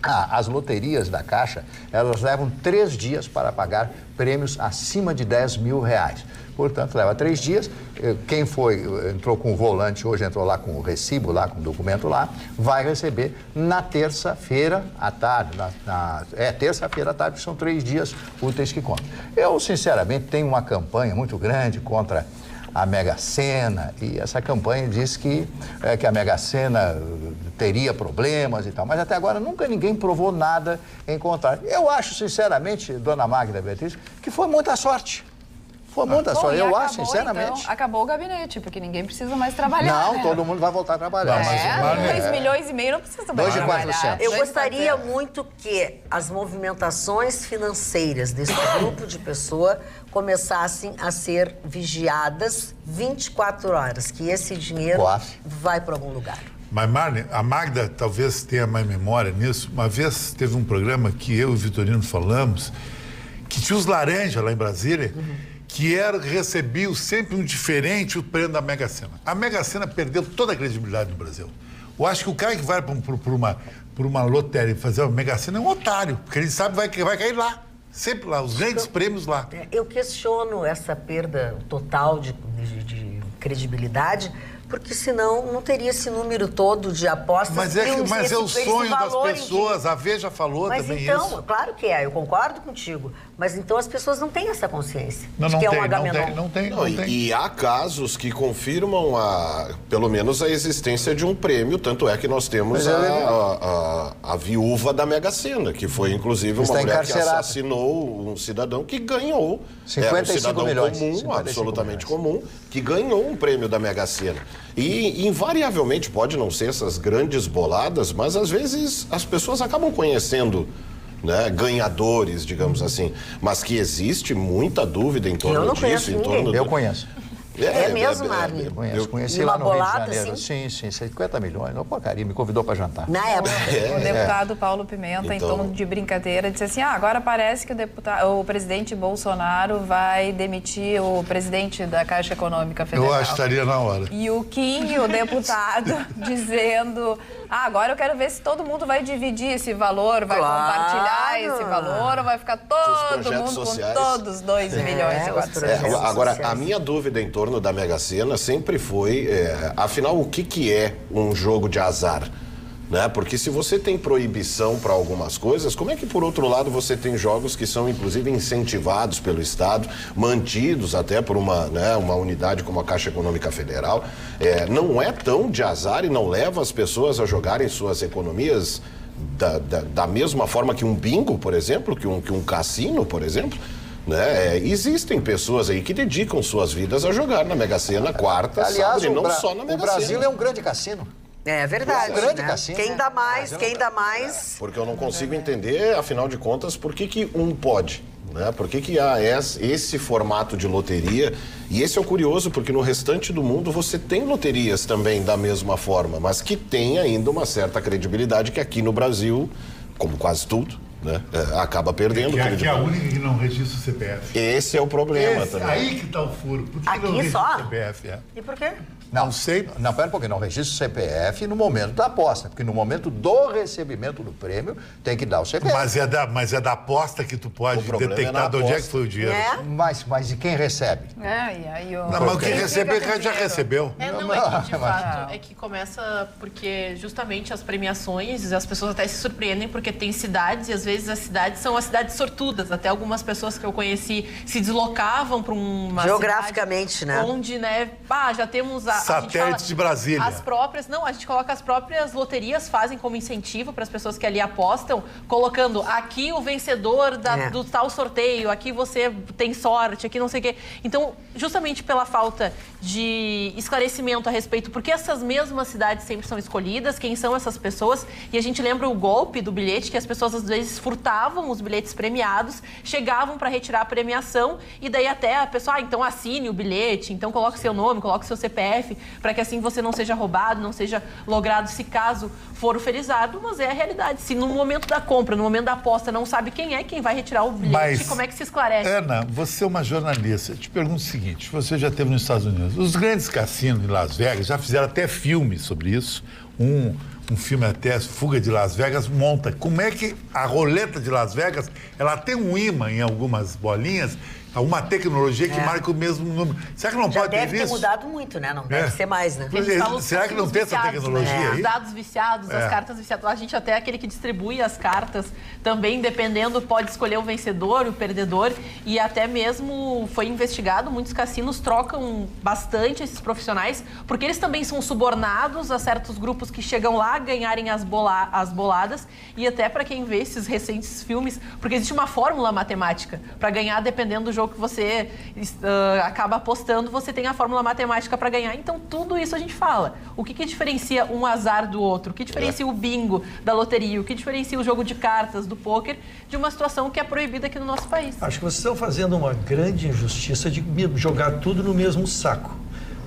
S2: As loterias da Caixa, elas levam 3 dias para pagar prêmios acima de R$10 mil. Portanto, leva 3 dias. Quem entrou com o volante hoje, entrou lá com o recibo, lá com o documento lá, vai receber na terça-feira à tarde. Terça-feira à tarde, são 3 dias úteis que contam. Eu, sinceramente, tenho uma campanha muito grande contra a Mega Sena, e essa campanha diz que a Mega Sena teria problemas e tal, mas até agora nunca ninguém provou nada em contrário. Eu acho, sinceramente, dona Magda Beatriz, que foi muita sorte. Foi muita sorte, eu acho, sinceramente.
S5: Então, acabou o gabinete, porque ninguém precisa mais trabalhar.
S2: Não, todo mundo vai voltar a trabalhar.
S8: 2 milhões e meio não precisa mais trabalhar.
S1: Eu gostaria muito que as movimentações financeiras desse grupo de pessoas começassem a ser vigiadas 24 horas, que esse dinheiro vai para algum lugar.
S3: Mas, Marne, a Magda talvez tenha mais memória nisso. Uma vez teve um programa que eu e o Vitorino falamos, que tinha os laranjas lá em Brasília, que recebiam sempre um diferente o prêmio da Mega Sena. A Mega Sena perdeu toda a credibilidade no Brasil. Eu acho que o cara que vai por uma loteria fazer uma Mega Sena é um otário, porque ele sabe que vai cair lá. Sempre lá, os grandes prêmios lá.
S1: Eu questiono essa perda total de credibilidade, porque senão não teria esse número todo de apostas.
S3: Mas é o sonho das pessoas, a Veja falou também isso.
S1: Mas então, claro que eu concordo contigo, mas então as pessoas não têm essa consciência de que é um Agamenon.
S3: Não tem.
S7: E há casos que confirmam pelo menos a existência de um prêmio, tanto é que nós temos a viúva da Mega Sena, que foi inclusive uma mulher que assassinou um cidadão que ganhou.
S2: 55 milhões.
S7: Comum, absolutamente comum, que ganhou um prêmio da Mega Sena. E invariavelmente pode não ser essas grandes boladas, mas às vezes as pessoas acabam conhecendo, né, ganhadores, digamos assim. Mas que existe muita dúvida em torno disso.
S2: Eu conheço.
S1: É mesmo, Marley?
S2: Conheci lá no Rio de Janeiro. Sim, 50 milhões. Uma porcaria, me convidou para jantar.
S1: Na época.
S5: O deputado Paulo Pimenta, em tom de brincadeira, disse assim, agora parece que o presidente Bolsonaro vai demitir o presidente da Caixa Econômica Federal.
S3: Eu acho que estaria na hora.
S5: E o Kim, o deputado, dizendo, agora eu quero ver se todo mundo vai dividir esse valor, vai compartilhar esse valor, ou vai ficar todo mundo sociais. Com todos os 2 milhões e 400.
S7: Agora, a minha dúvida em torno da Mega Sena sempre foi, afinal, o que é um jogo de azar? Né? Porque se você tem proibição para algumas coisas, como é que, por outro lado, você tem jogos que são, inclusive, incentivados pelo Estado, mantidos até por uma unidade como a Caixa Econômica Federal? Não é tão de azar e não leva as pessoas a jogarem suas economias da mesma forma que um bingo, por exemplo, que um cassino, por exemplo? Né? Existem pessoas aí que dedicam suas vidas a jogar na Mega Sena, quarta, sábado, e não só na Mega Sena.
S2: O Brasil é um grande cassino.
S1: É verdade.
S2: Grande cassino.
S1: Quem dá mais.
S7: Porque eu não consigo entender, afinal de contas, por que um pode, né? Por que há esse formato de loteria? E esse é o curioso, porque no restante do mundo você tem loterias também da mesma forma, mas que tem ainda uma certa credibilidade que aqui no Brasil, como quase tudo, né, acaba perdendo credibilidade.
S3: Que é a única que não registra o CPF.
S7: Esse é o problema também.
S3: Aí que está o furo. Por que
S1: aqui
S3: não registra
S1: só?
S3: o CPF?
S1: E por quê?
S2: Não sei. Não, pera um pouquinho, não registra o CPF no momento da aposta, porque no momento do recebimento do prêmio tem que dar o CPF.
S3: Mas é da aposta que tu pode detectar de onde é que foi o dinheiro.
S2: Mas e quem recebe?
S5: E aí
S3: mas quem recebe já recebeu.
S9: De fato, é que começa porque justamente as premiações, as pessoas até se surpreendem porque tem cidades e às vezes as cidades são as cidades sortudas. Até algumas pessoas que eu conheci se deslocavam para uma
S1: geograficamente,
S9: cidade,
S1: né?
S9: onde, já temos
S3: satélite de Brasília.
S9: A gente coloca as próprias loterias, fazem como incentivo para as pessoas que ali apostam, colocando aqui o vencedor do tal sorteio, aqui você tem sorte, aqui não sei o quê. Então, justamente pela falta de esclarecimento a respeito, porque essas mesmas cidades sempre são escolhidas, quem são essas pessoas, e a gente lembra o golpe do bilhete, que as pessoas às vezes furtavam os bilhetes premiados, chegavam para retirar a premiação, e daí até a pessoa, então assine o bilhete, então coloque seu nome, coloque seu CPF, para que assim você não seja roubado, não seja logrado se caso for ufelizado, mas é a realidade. Se no momento da compra, no momento da aposta, não sabe quem vai retirar o bilhete, como é que se esclarece?
S3: Ana, você é uma jornalista. Eu te pergunto o seguinte, você já esteve nos Estados Unidos. Os grandes cassinos de Las Vegas já fizeram até filme sobre isso. Um filme até, Fuga de Las Vegas, monta como é que a roleta de Las Vegas, ela tem um ímã em algumas bolinhas, uma tecnologia que marca o mesmo número. Será que não pode ter isso?
S1: Deve ter mudado muito, né? Não deve ser mais, né?
S3: Será que não tem essa tecnologia aí?
S9: Os dados viciados, as cartas viciadas. A gente até aquele que distribui as cartas também, dependendo, pode escolher o vencedor, o perdedor. E até mesmo foi investigado, muitos cassinos trocam bastante esses profissionais, porque eles também são subornados a certos grupos que chegam lá a ganharem as boladas. E até para quem vê esses recentes filmes, porque existe uma fórmula matemática para ganhar, dependendo do jogo que você acaba apostando, você tem a fórmula matemática para ganhar. Então, tudo isso a gente fala. O que diferencia um azar do outro? O que diferencia o bingo da loteria? O que diferencia o jogo de cartas, do pôquer, de uma situação que é proibida aqui no nosso país?
S6: Acho que vocês estão fazendo uma grande injustiça de jogar tudo no mesmo saco.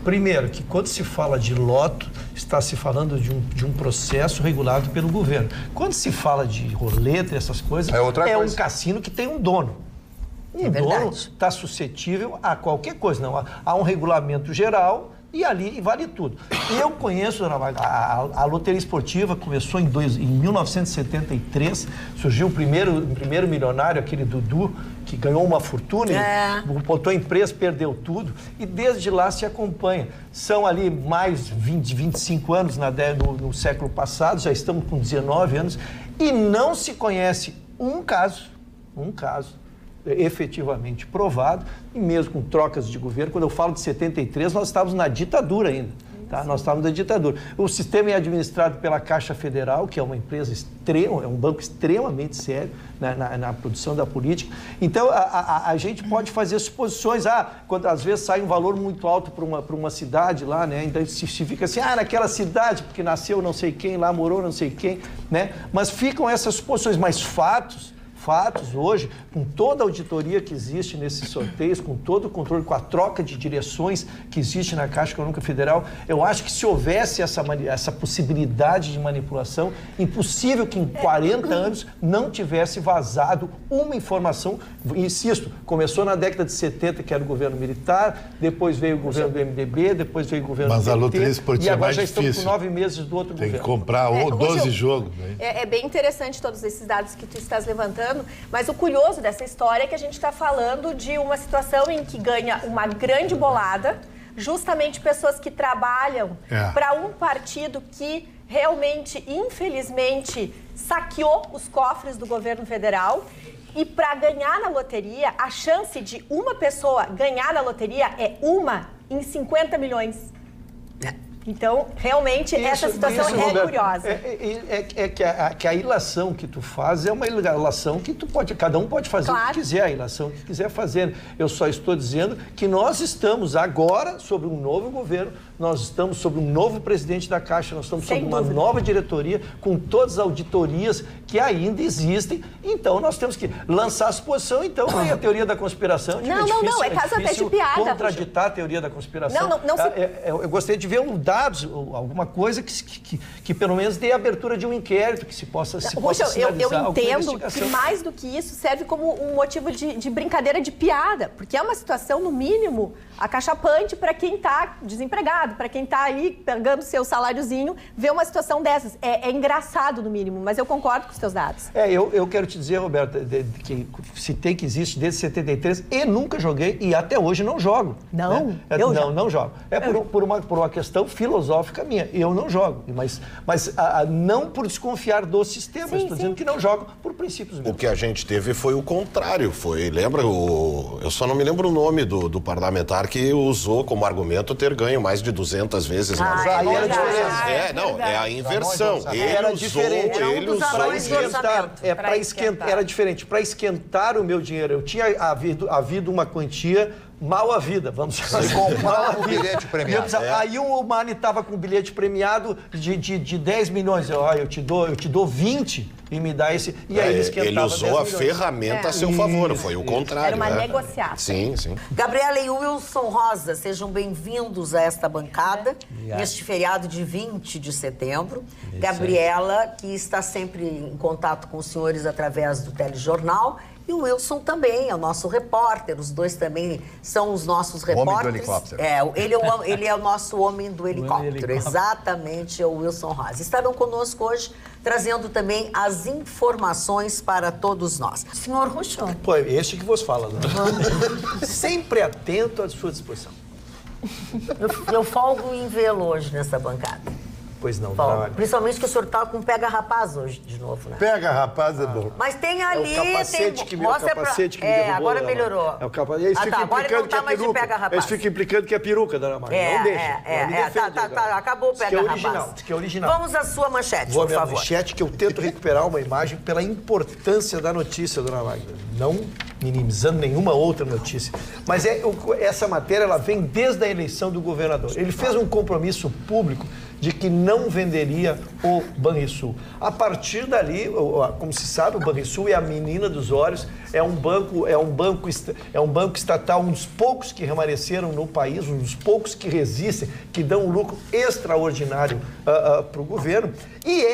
S6: Primeiro, que quando se fala de loto, está se falando de um processo regulado pelo governo. Quando se fala de roleta, essas coisas, é um cassino que tem um dono. O dono está suscetível a qualquer coisa, não. Há um regulamento geral e ali vale tudo. Eu conheço, dona Magda, a loteria esportiva começou em 1973, surgiu o primeiro milionário, aquele Dudu, que ganhou uma fortuna, botou em preço, perdeu tudo, e desde lá se acompanha. São ali mais 25 anos no século passado, já estamos com 19 anos, e não se conhece um caso efetivamente provado, e mesmo com trocas de governo. Quando eu falo de 73, nós estávamos na ditadura ainda. Tá? Nós estávamos na ditadura. O sistema é administrado pela Caixa Federal, que é uma empresa é um banco extremamente sério na produção da política. Então, a gente pode fazer suposições. Quando às vezes sai um valor muito alto para uma cidade lá, né? Então se fica assim, naquela cidade, porque nasceu não sei quem, lá morou não sei quem, né? Mas ficam essas suposições, mas fatos fatos hoje, com toda a auditoria que existe nesses sorteios, com todo o controle, com a troca de direções que existe na Caixa Econômica Federal, eu acho que se houvesse essa possibilidade de manipulação, impossível que em 40 anos não tivesse vazado uma informação. Insisto, começou na década de 70, que era o governo militar, depois veio o governo do MDB, depois veio o governo do PT.
S3: Mas a loteria esportiva
S6: e agora
S3: é mais
S6: já
S3: difícil.
S6: estamos com 9 meses do outro governo.
S3: Tem que comprar 12 jogos. Né?
S8: É bem interessante todos esses dados que tu estás levantando, mas o curioso dessa história é que a gente está falando de uma situação em que ganha uma grande bolada, justamente pessoas que trabalham para um partido que realmente, infelizmente, saqueou os cofres do governo federal. E para ganhar na loteria, a chance de uma pessoa ganhar na loteria é 1 em 50 milhões. Então, realmente, essa situação é curiosa.
S6: Que a ilação que tu faz é uma ilação que cada um pode fazer o que quiser, a ilação que quiser fazer. Eu só estou dizendo que nós estamos agora sobre um novo governo, nós estamos sobre um novo presidente da Caixa, nós estamos sobre uma nova diretoria, com todas as auditorias que ainda existem. Então, nós temos que lançar a suposição. Então, a teoria da conspiração...
S8: Não, é caso até de piada.
S6: Contraditar a teoria da conspiração. Eu gostaria de ver dados, alguma coisa que pelo menos dê abertura de um inquérito, que se possa sinalizar.
S8: Eu entendo que mais do que isso serve como um motivo de brincadeira, de piada, porque é uma situação, no mínimo, acachapante para quem está desempregado, para quem está aí pegando seu saláriozinho, ver uma situação dessas. É engraçado, no mínimo, mas eu concordo com os teus dados.
S6: Eu quero te dizer, Roberta, que citei que existe desde 73 e nunca joguei e até hoje não jogo.
S8: Não?
S6: Né? Não jogo. Por uma questão filosófica minha. Eu não jogo, mas não por desconfiar do sistema. Estou dizendo que não jogo por princípios meus.
S7: O que a gente teve foi o contrário. Lembra? Eu só não me lembro o nome do parlamentar que usou como argumento ter ganho mais de 200 vezes.
S6: Aí era diferente.
S7: É a inversão.
S6: Era diferente.
S7: Ele usou
S6: para esquentar. Era diferente. Para esquentar o meu dinheiro, eu tinha havido uma quantia mal a vida, vamos dizer.
S2: Comprar um bilhete premiado.
S6: Aí o Mani estava com um bilhete premiado de 10 milhões. Eu te dou 20 e me dá esse. E aí ele esquentava.
S7: Ele usou a ferramenta a seu favor, foi o contrário.
S8: Era uma negociação.
S7: Sim.
S1: Gabriela e Wilson Rosa, sejam bem-vindos a esta bancada, neste feriado de 20 de setembro. Gabriela, que está sempre em contato com os senhores através do telejornal. E o Wilson também é o nosso repórter, os dois também são os nossos repórteres.
S2: Homem do helicóptero.
S1: Ele é o nosso homem do helicóptero, exatamente, é o Wilson Rosa. Estarão conosco hoje, trazendo também as informações para todos nós. Senhor Ruxo.
S6: Pô, este que vos fala, né? Sempre atento à sua disposição.
S1: Eu folgo em vê-lo hoje nessa bancada.
S6: Pois não,
S1: principalmente que o senhor tá com pega-rapaz hoje de novo, né?
S3: Pega-rapaz é bom.
S1: Mas tem ali...
S6: É o capacete que me derrubou.
S1: Agora melhorou.
S6: É o capacete. Eles ficam
S1: agora
S6: implicando
S1: não tá mais de pega-rapaz.
S6: Eles ficam implicando que é peruca, dona Maria. Não deixa.
S1: Acabou o pega-rapaz.
S6: Diz que é original.
S1: Vamos à sua manchete, por favor.
S6: Manchete que eu tento recuperar uma imagem pela importância da notícia, dona Magda. Não minimizando nenhuma outra notícia. Mas essa matéria ela vem desde a eleição do governador. Ele fez um compromisso público de que não venderia o Banrisul. A partir dali, como se sabe, o Banrisul é a menina dos olhos, é um banco estatal, um dos poucos que permaneceram no país, um dos poucos que resistem, que dão um lucro extraordinário para o governo, e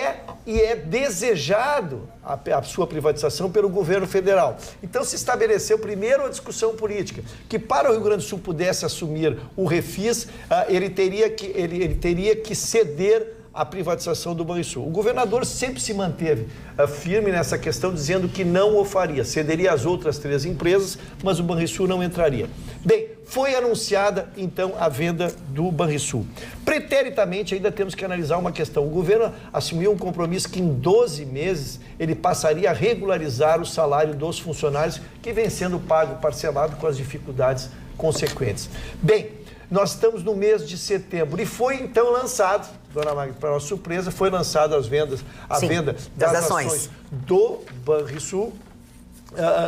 S6: é desejado a sua privatização pelo governo federal. Então se estabeleceu primeiro a discussão política, que para o Rio Grande do Sul pudesse assumir o Refis, ele teria que ceder a privatização do Banrisul. O governador sempre se manteve firme nessa questão, dizendo que não o faria, cederia às outras 3 empresas, mas o Banrisul não entraria. Bem, foi anunciada, então, a venda do Banrisul. Preteritamente, ainda temos que analisar uma questão. O governo assumiu um compromisso que em 12 meses ele passaria a regularizar o salário dos funcionários que vem sendo pago parcelado com as dificuldades consequentes. Bem, nós estamos no mês de setembro e foi então lançado, dona Magda, para nossa surpresa, foi lançada a venda das ações do Banrisul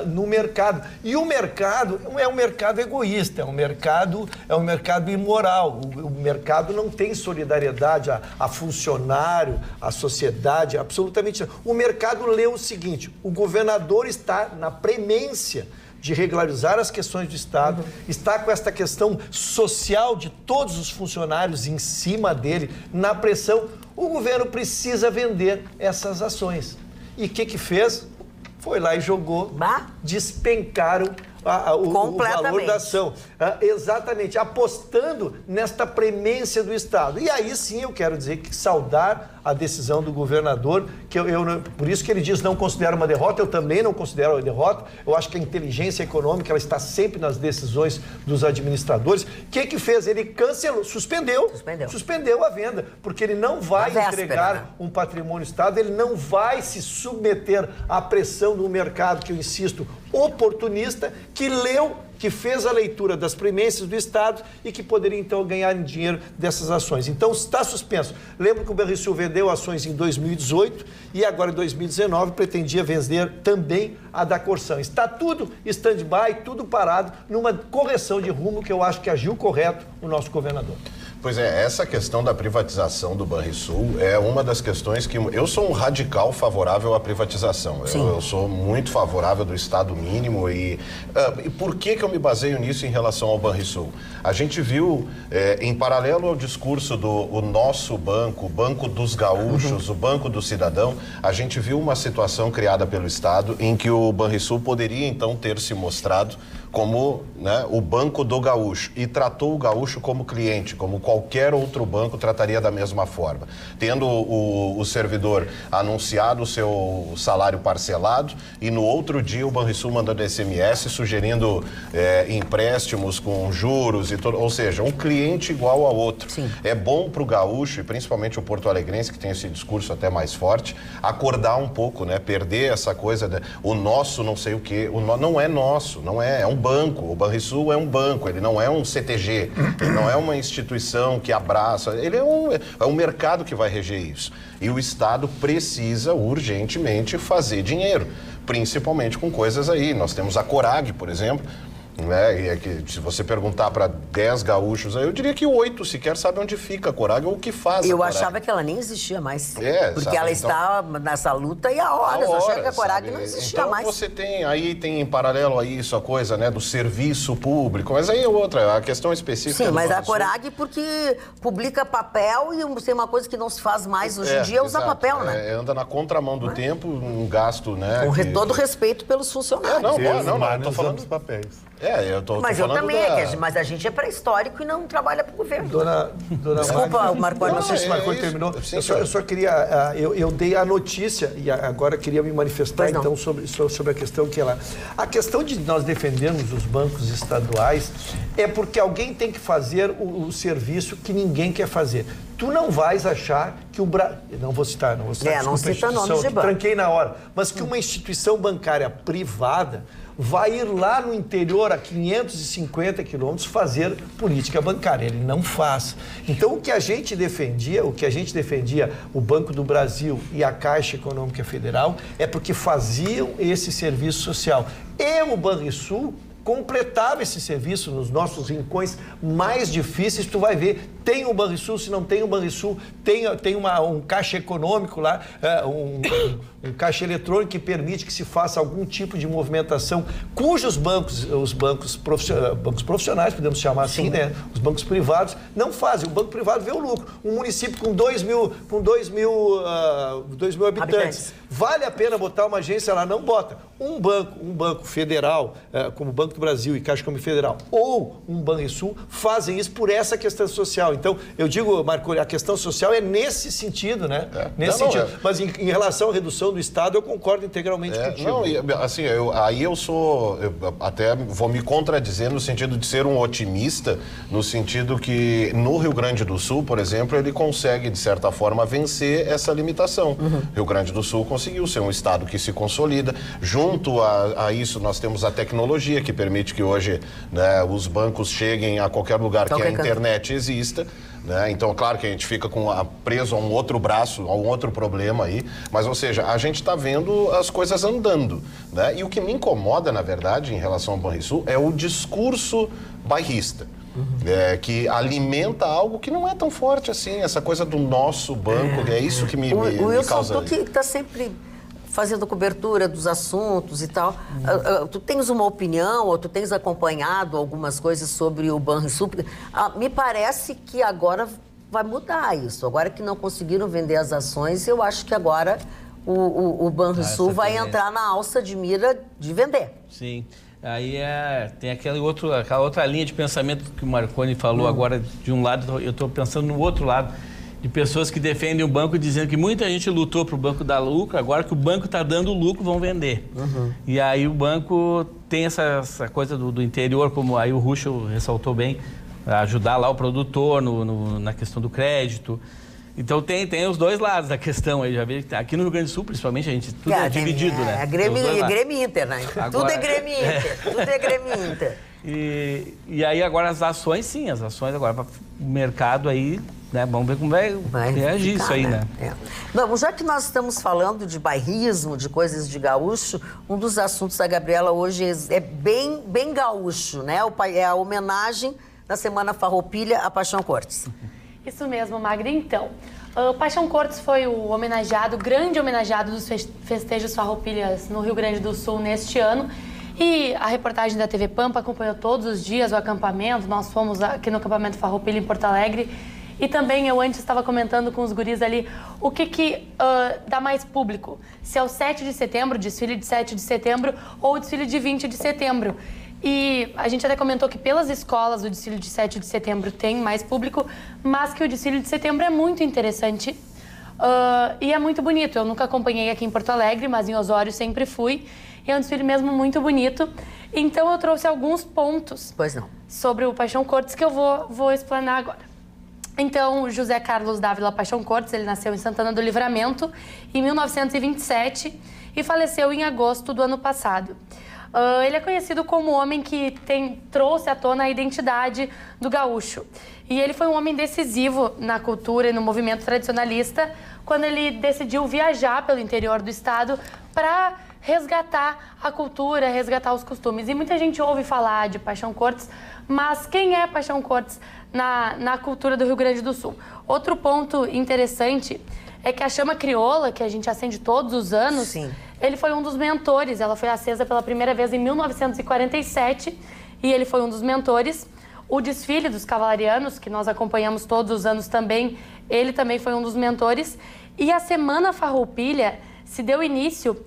S6: no mercado. E o mercado é um mercado egoísta, é um mercado imoral. O mercado não tem solidariedade a funcionário, a sociedade, absolutamente não. O mercado lê o seguinte: o governador está na premência de regularizar as questões do Estado, está com esta questão social de todos os funcionários em cima dele, na pressão. O governo precisa vender essas ações. E o que fez? Foi lá e jogou, despencaram o valor da ação. Exatamente, apostando nesta premência do Estado. E aí sim eu quero dizer que saudar a decisão do governador, que por isso que ele diz não considero uma derrota, eu também não considero uma derrota. Eu acho que a inteligência econômica ela está sempre nas decisões dos administradores. O que fez? Ele cancelou, suspendeu a venda, porque ele não vai entregar um patrimônio do Estado, ele não vai se submeter à pressão do mercado, que eu insisto, oportunista, que leu, que fez a leitura das premências do Estado e que poderia, então, ganhar dinheiro dessas ações. Então, está suspenso. Lembro que o Banrisul vendeu ações em 2018 e agora, em 2019, pretendia vender também a da Corsan. Está tudo stand-by, tudo parado, numa correção de rumo que eu acho que agiu correto o nosso governador.
S7: Pois é, essa questão da privatização do Banrisul é uma das questões que... Eu sou um radical favorável à privatização. Eu sou muito favorável do Estado mínimo e por que eu me baseio nisso em relação ao Banrisul? A gente viu, em paralelo ao discurso do nosso banco, o Banco dos Gaúchos, o Banco do Cidadão, a gente viu uma situação criada pelo Estado em que o Banrisul poderia, então, ter se mostrado como, né, o Banco do Gaúcho e tratou o gaúcho como cliente, como qualquer outro banco trataria da mesma forma. Tendo o servidor anunciado o seu salário parcelado e no outro dia o Banrisul mandando SMS sugerindo empréstimos com juros e tudo, ou seja, um cliente igual ao outro. Sim. É bom para o gaúcho e principalmente o porto-alegrense, que tem esse discurso até mais forte, acordar um pouco, né, perder essa coisa o nosso não sei o quê, não é nosso, não é um banco, o Banrisul é um banco, ele não é um CTG, ele não é uma instituição que abraça, ele é um mercado que vai reger isso. E o Estado precisa urgentemente fazer dinheiro, principalmente com coisas aí. Nós temos a Corag, por exemplo, né? E é que, se você perguntar para 10 gaúchos, eu diria que 8 sequer sabem onde fica a Corag ou o que faz a Corag.
S1: Eu achava que ela nem existia mais. Porque sabe? Ela está nessa luta e há horas. Eu achava que a Corag não existia mais.
S7: Então você tem em paralelo a isso a coisa, né, do serviço público, mas aí é outra, a questão específica.
S1: Sim, mas a Corag porque publica papel e tem uma coisa que não se faz mais hoje em dia, usar papel, né?
S7: Anda na contramão do tempo, um gasto, né?
S1: Com todo respeito pelos funcionários.
S7: Não estou falando dos papéis.
S1: Mas eu também, mas a gente é pré-histórico e não trabalha para o governo.
S6: Dona
S1: Desculpa, Marconi.
S6: Não sei se o Marconi terminou. Eu só queria... Eu dei a notícia e agora queria me manifestar, então, sobre a questão que ela... A questão de nós defendermos os bancos estaduais é porque alguém tem que fazer o serviço que ninguém quer fazer. Tu não vais achar que o Brasil... Não vou citar,
S1: não cita nomes de banco.
S6: Tranquei na hora. Mas que uma instituição bancária privada vai ir lá no interior, a 550 quilômetros, fazer política bancária. Ele não faz. Então, o que a gente defendia, o Banco do Brasil e a Caixa Econômica Federal, é porque faziam esse serviço social. E o Banrisul completava esse serviço nos nossos rincões mais difíceis. Tu vai ver, tem o Banrisul, se não tem o Banrisul, tem um caixa econômico lá, um caixa eletrônico que permite que se faça algum tipo de movimentação, cujos os bancos profissionais, podemos chamar assim, né? Os bancos privados não fazem. O banco privado vê o lucro. Um município com 2 mil habitantes. Vale a pena botar uma agência lá? Não bota. Um banco federal, como o Banco do Brasil e Caixa Econômica Federal, ou um Banrisul, fazem isso por essa questão social. Então, eu digo, Marco, a questão social é nesse sentido, né? Mas em relação à redução do Estado, eu concordo integralmente contigo.
S7: Não, assim, eu até vou me contradizer no sentido de ser um otimista, no sentido que no Rio Grande do Sul, por exemplo, ele consegue, de certa forma, vencer essa limitação. Rio Grande do Sul conseguiu ser um Estado que se consolida. Junto a isso, nós temos a tecnologia que permite que hoje, né, os bancos cheguem a qualquer lugar que a internet exista. né? Então, claro que a gente fica preso a um outro braço, a um outro problema aí, mas, ou seja, a gente está vendo as coisas andando, né? E o que me incomoda, na verdade, em relação ao Banrisul, é o discurso bairrista. Que alimenta algo que não é tão forte assim, essa coisa do nosso banco, é isso que me causa...
S1: O Wilson, tu que está sempre fazendo cobertura dos assuntos e tal, tu tens uma opinião ou tu tens acompanhado algumas coisas sobre o Banrisul? Me parece que agora vai mudar isso. Agora que não conseguiram vender as ações, eu acho que agora o Banrisul vai entrar na alça de mira de vender.
S10: Sim. Aí tem aquela outra linha de pensamento que o Marconi falou agora, de um lado, eu estou pensando no outro lado, de pessoas que defendem o banco dizendo que muita gente lutou para o banco dar lucro, agora que o banco está dando lucro, vão vender. E aí o banco tem essa coisa do interior, como aí o Ruschel ressaltou bem, ajudar lá o produtor na questão do crédito. Então tem os dois lados da questão aí, já vê que aqui no Rio Grande do Sul, principalmente, a gente tudo é dividido, né?
S1: É Grêmio Inter, né? Agora, tudo é Grêmio Inter, tudo é Grêmio Inter.
S10: E aí agora as ações, sim, agora o mercado aí, né? Vamos ver como vai reagir isso aí, né?
S1: Não, já que nós estamos falando de bairrismo, de coisas de gaúcho, um dos assuntos da Gabriela hoje é bem gaúcho, né? É a homenagem da Semana Farroupilha a Paixão Cortes.
S11: Isso mesmo, Magda. Então, o Paixão Cortes foi o grande homenageado dos festejos Farroupilhas no Rio Grande do Sul neste ano. E a reportagem da TV Pampa acompanhou todos os dias o acampamento. Nós fomos aqui no acampamento Farroupilha em Porto Alegre. E também eu antes estava comentando com os guris ali o que dá mais público. Se é o 7 de setembro, desfile de 7 de setembro ou o desfile de 20 de setembro. E a gente até comentou que pelas escolas o desfile de 7 de setembro tem mais público, mas que o desfile de setembro é muito interessante e é muito bonito. Eu nunca acompanhei aqui em Porto Alegre, mas em Osório sempre fui. E é um desfile mesmo muito bonito. Então eu trouxe alguns pontos sobre o Paixão Cortes que eu vou explanar agora. Então, José Carlos Dávila Paixão Cortes, ele nasceu em Santana do Livramento em 1927 e faleceu em agosto do ano passado. Ele é conhecido como o homem que trouxe à tona a identidade do gaúcho. E ele foi um homem decisivo na cultura e no movimento tradicionalista quando ele decidiu viajar pelo interior do estado para resgatar a cultura, resgatar os costumes. E muita gente ouve falar de Paixão Cortes, mas quem é Paixão Cortes na cultura do Rio Grande do Sul? Outro ponto interessante é que a chama crioula, que a gente acende todos os anos, ele foi um dos mentores. Ela foi acesa pela primeira vez em 1947 e ele foi um dos mentores. O desfile dos cavalarianos, que nós acompanhamos todos os anos também, ele também foi um dos mentores. E a Semana Farroupilha se deu início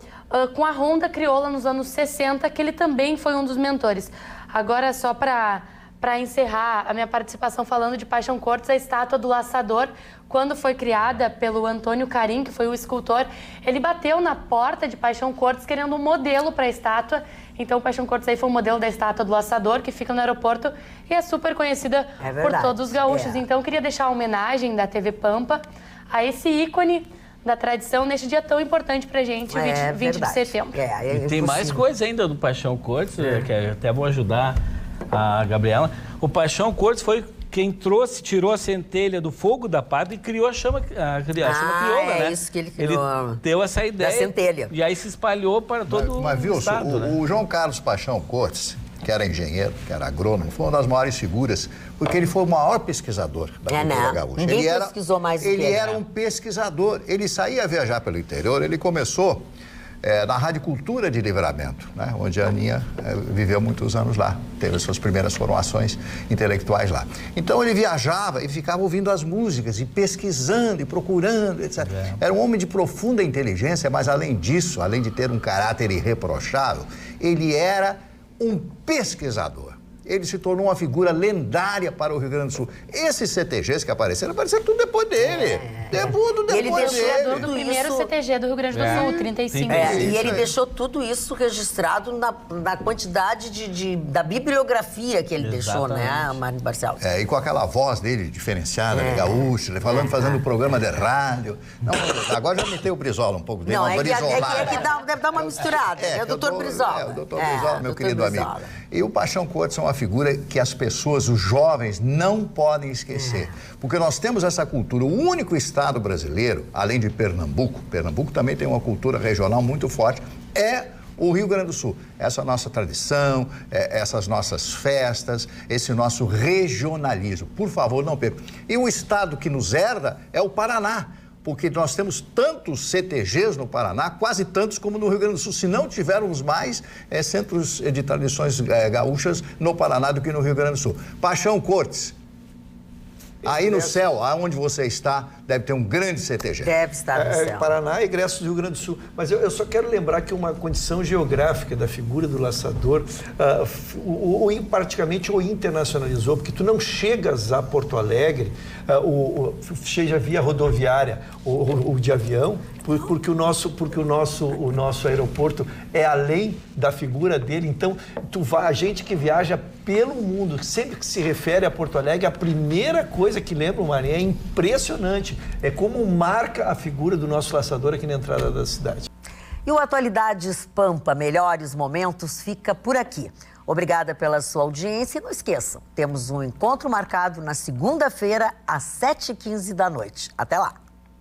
S11: com a Ronda Crioula nos anos 60, que ele também foi um dos mentores. Agora, só para encerrar a minha participação falando de Paixão Cortes, a estátua do Laçador, quando foi criada pelo Antônio Carim, que foi o escultor, ele bateu na porta de Paixão Cortes querendo um modelo para a estátua. Então, o Paixão Cortes aí foi o modelo da estátua do Laçador, que fica no aeroporto e é super conhecida por todos os gaúchos. Então, eu queria deixar a homenagem da TV Pampa a esse ícone da tradição neste dia tão importante pra gente, 20 de setembro.
S10: E tem mais coisa ainda do Paixão Cortes, que até vou ajudar a Gabriela. O Paixão Cortes foi quem tirou a centelha do fogo da pátria e criou a chama crioula, né?
S1: É isso que ele criou.
S10: Ele deu essa ideia.
S1: Da centelha.
S10: E aí se espalhou para todo o estado, né?
S2: O João Carlos Paixão Cortes, que era engenheiro, que era agrônomo, foi uma das maiores figuras, porque ele foi o maior pesquisador da cultura gaúcha.
S1: Ninguém pesquisou mais do que ele.
S2: Ele era um pesquisador. Ele saía viajar pelo interior, ele começou na Rádio Cultura de Livramento, né, onde a Aninha viveu muitos anos lá, teve as suas primeiras formações intelectuais lá. Então ele viajava e ficava ouvindo as músicas e pesquisando e procurando, etc. Era um homem de profunda inteligência, mas além disso, além de ter um caráter irreprochável, ele era um pesquisador. Ele se tornou uma figura lendária para o Rio Grande do Sul. Esses CTGs que apareceram tudo depois dele. Tudo depois dele.
S11: Ele deixou do primeiro CTG do Rio Grande do Sul, 35.
S1: E ele deixou tudo isso registrado na quantidade da bibliografia que ele deixou, né, Mário Barcelos?
S2: E com aquela voz dele diferenciada, gaúcho, fazendo o programa de rádio. Não, agora já meteu o Brizola um pouco.
S1: Não, deve dar uma misturada. É o doutor Brizola.
S2: O doutor Brizola, meu querido amigo. E o Paixão Cortes é uma figura que as pessoas, os jovens, não podem esquecer. Porque nós temos essa cultura. O único estado brasileiro, além de Pernambuco também tem uma cultura regional muito forte, é o Rio Grande do Sul. Essa nossa tradição, essas nossas festas, esse nosso regionalismo. Por favor, não percam. E o estado que nos herda é o Paraná. Porque nós temos tantos CTGs no Paraná, quase tantos como no Rio Grande do Sul. Se não tivermos mais centros de tradições gaúchas no Paraná do que no Rio Grande do Sul. Paixão Cortes, aí no céu, aonde você está, deve ter um grande CTG.
S1: Deve estar no céu.
S6: Paraná e egressos do Rio Grande do Sul. Mas eu só quero lembrar que uma condição geográfica da figura do laçador praticamente o internacionalizou, porque tu não chegas a Porto Alegre, seja via rodoviária ou de avião, porque o nosso aeroporto é além da figura dele. Então, a gente que viaja pelo mundo, sempre que se refere a Porto Alegre, a primeira coisa que lembra o Marinho é impressionante. É como marca a figura do nosso laçador aqui na entrada da cidade.
S1: E o Atualidades Pampa, melhores momentos, fica por aqui. Obrigada pela sua audiência e não esqueçam, temos um encontro marcado na segunda-feira às 7h15 da noite. Até lá!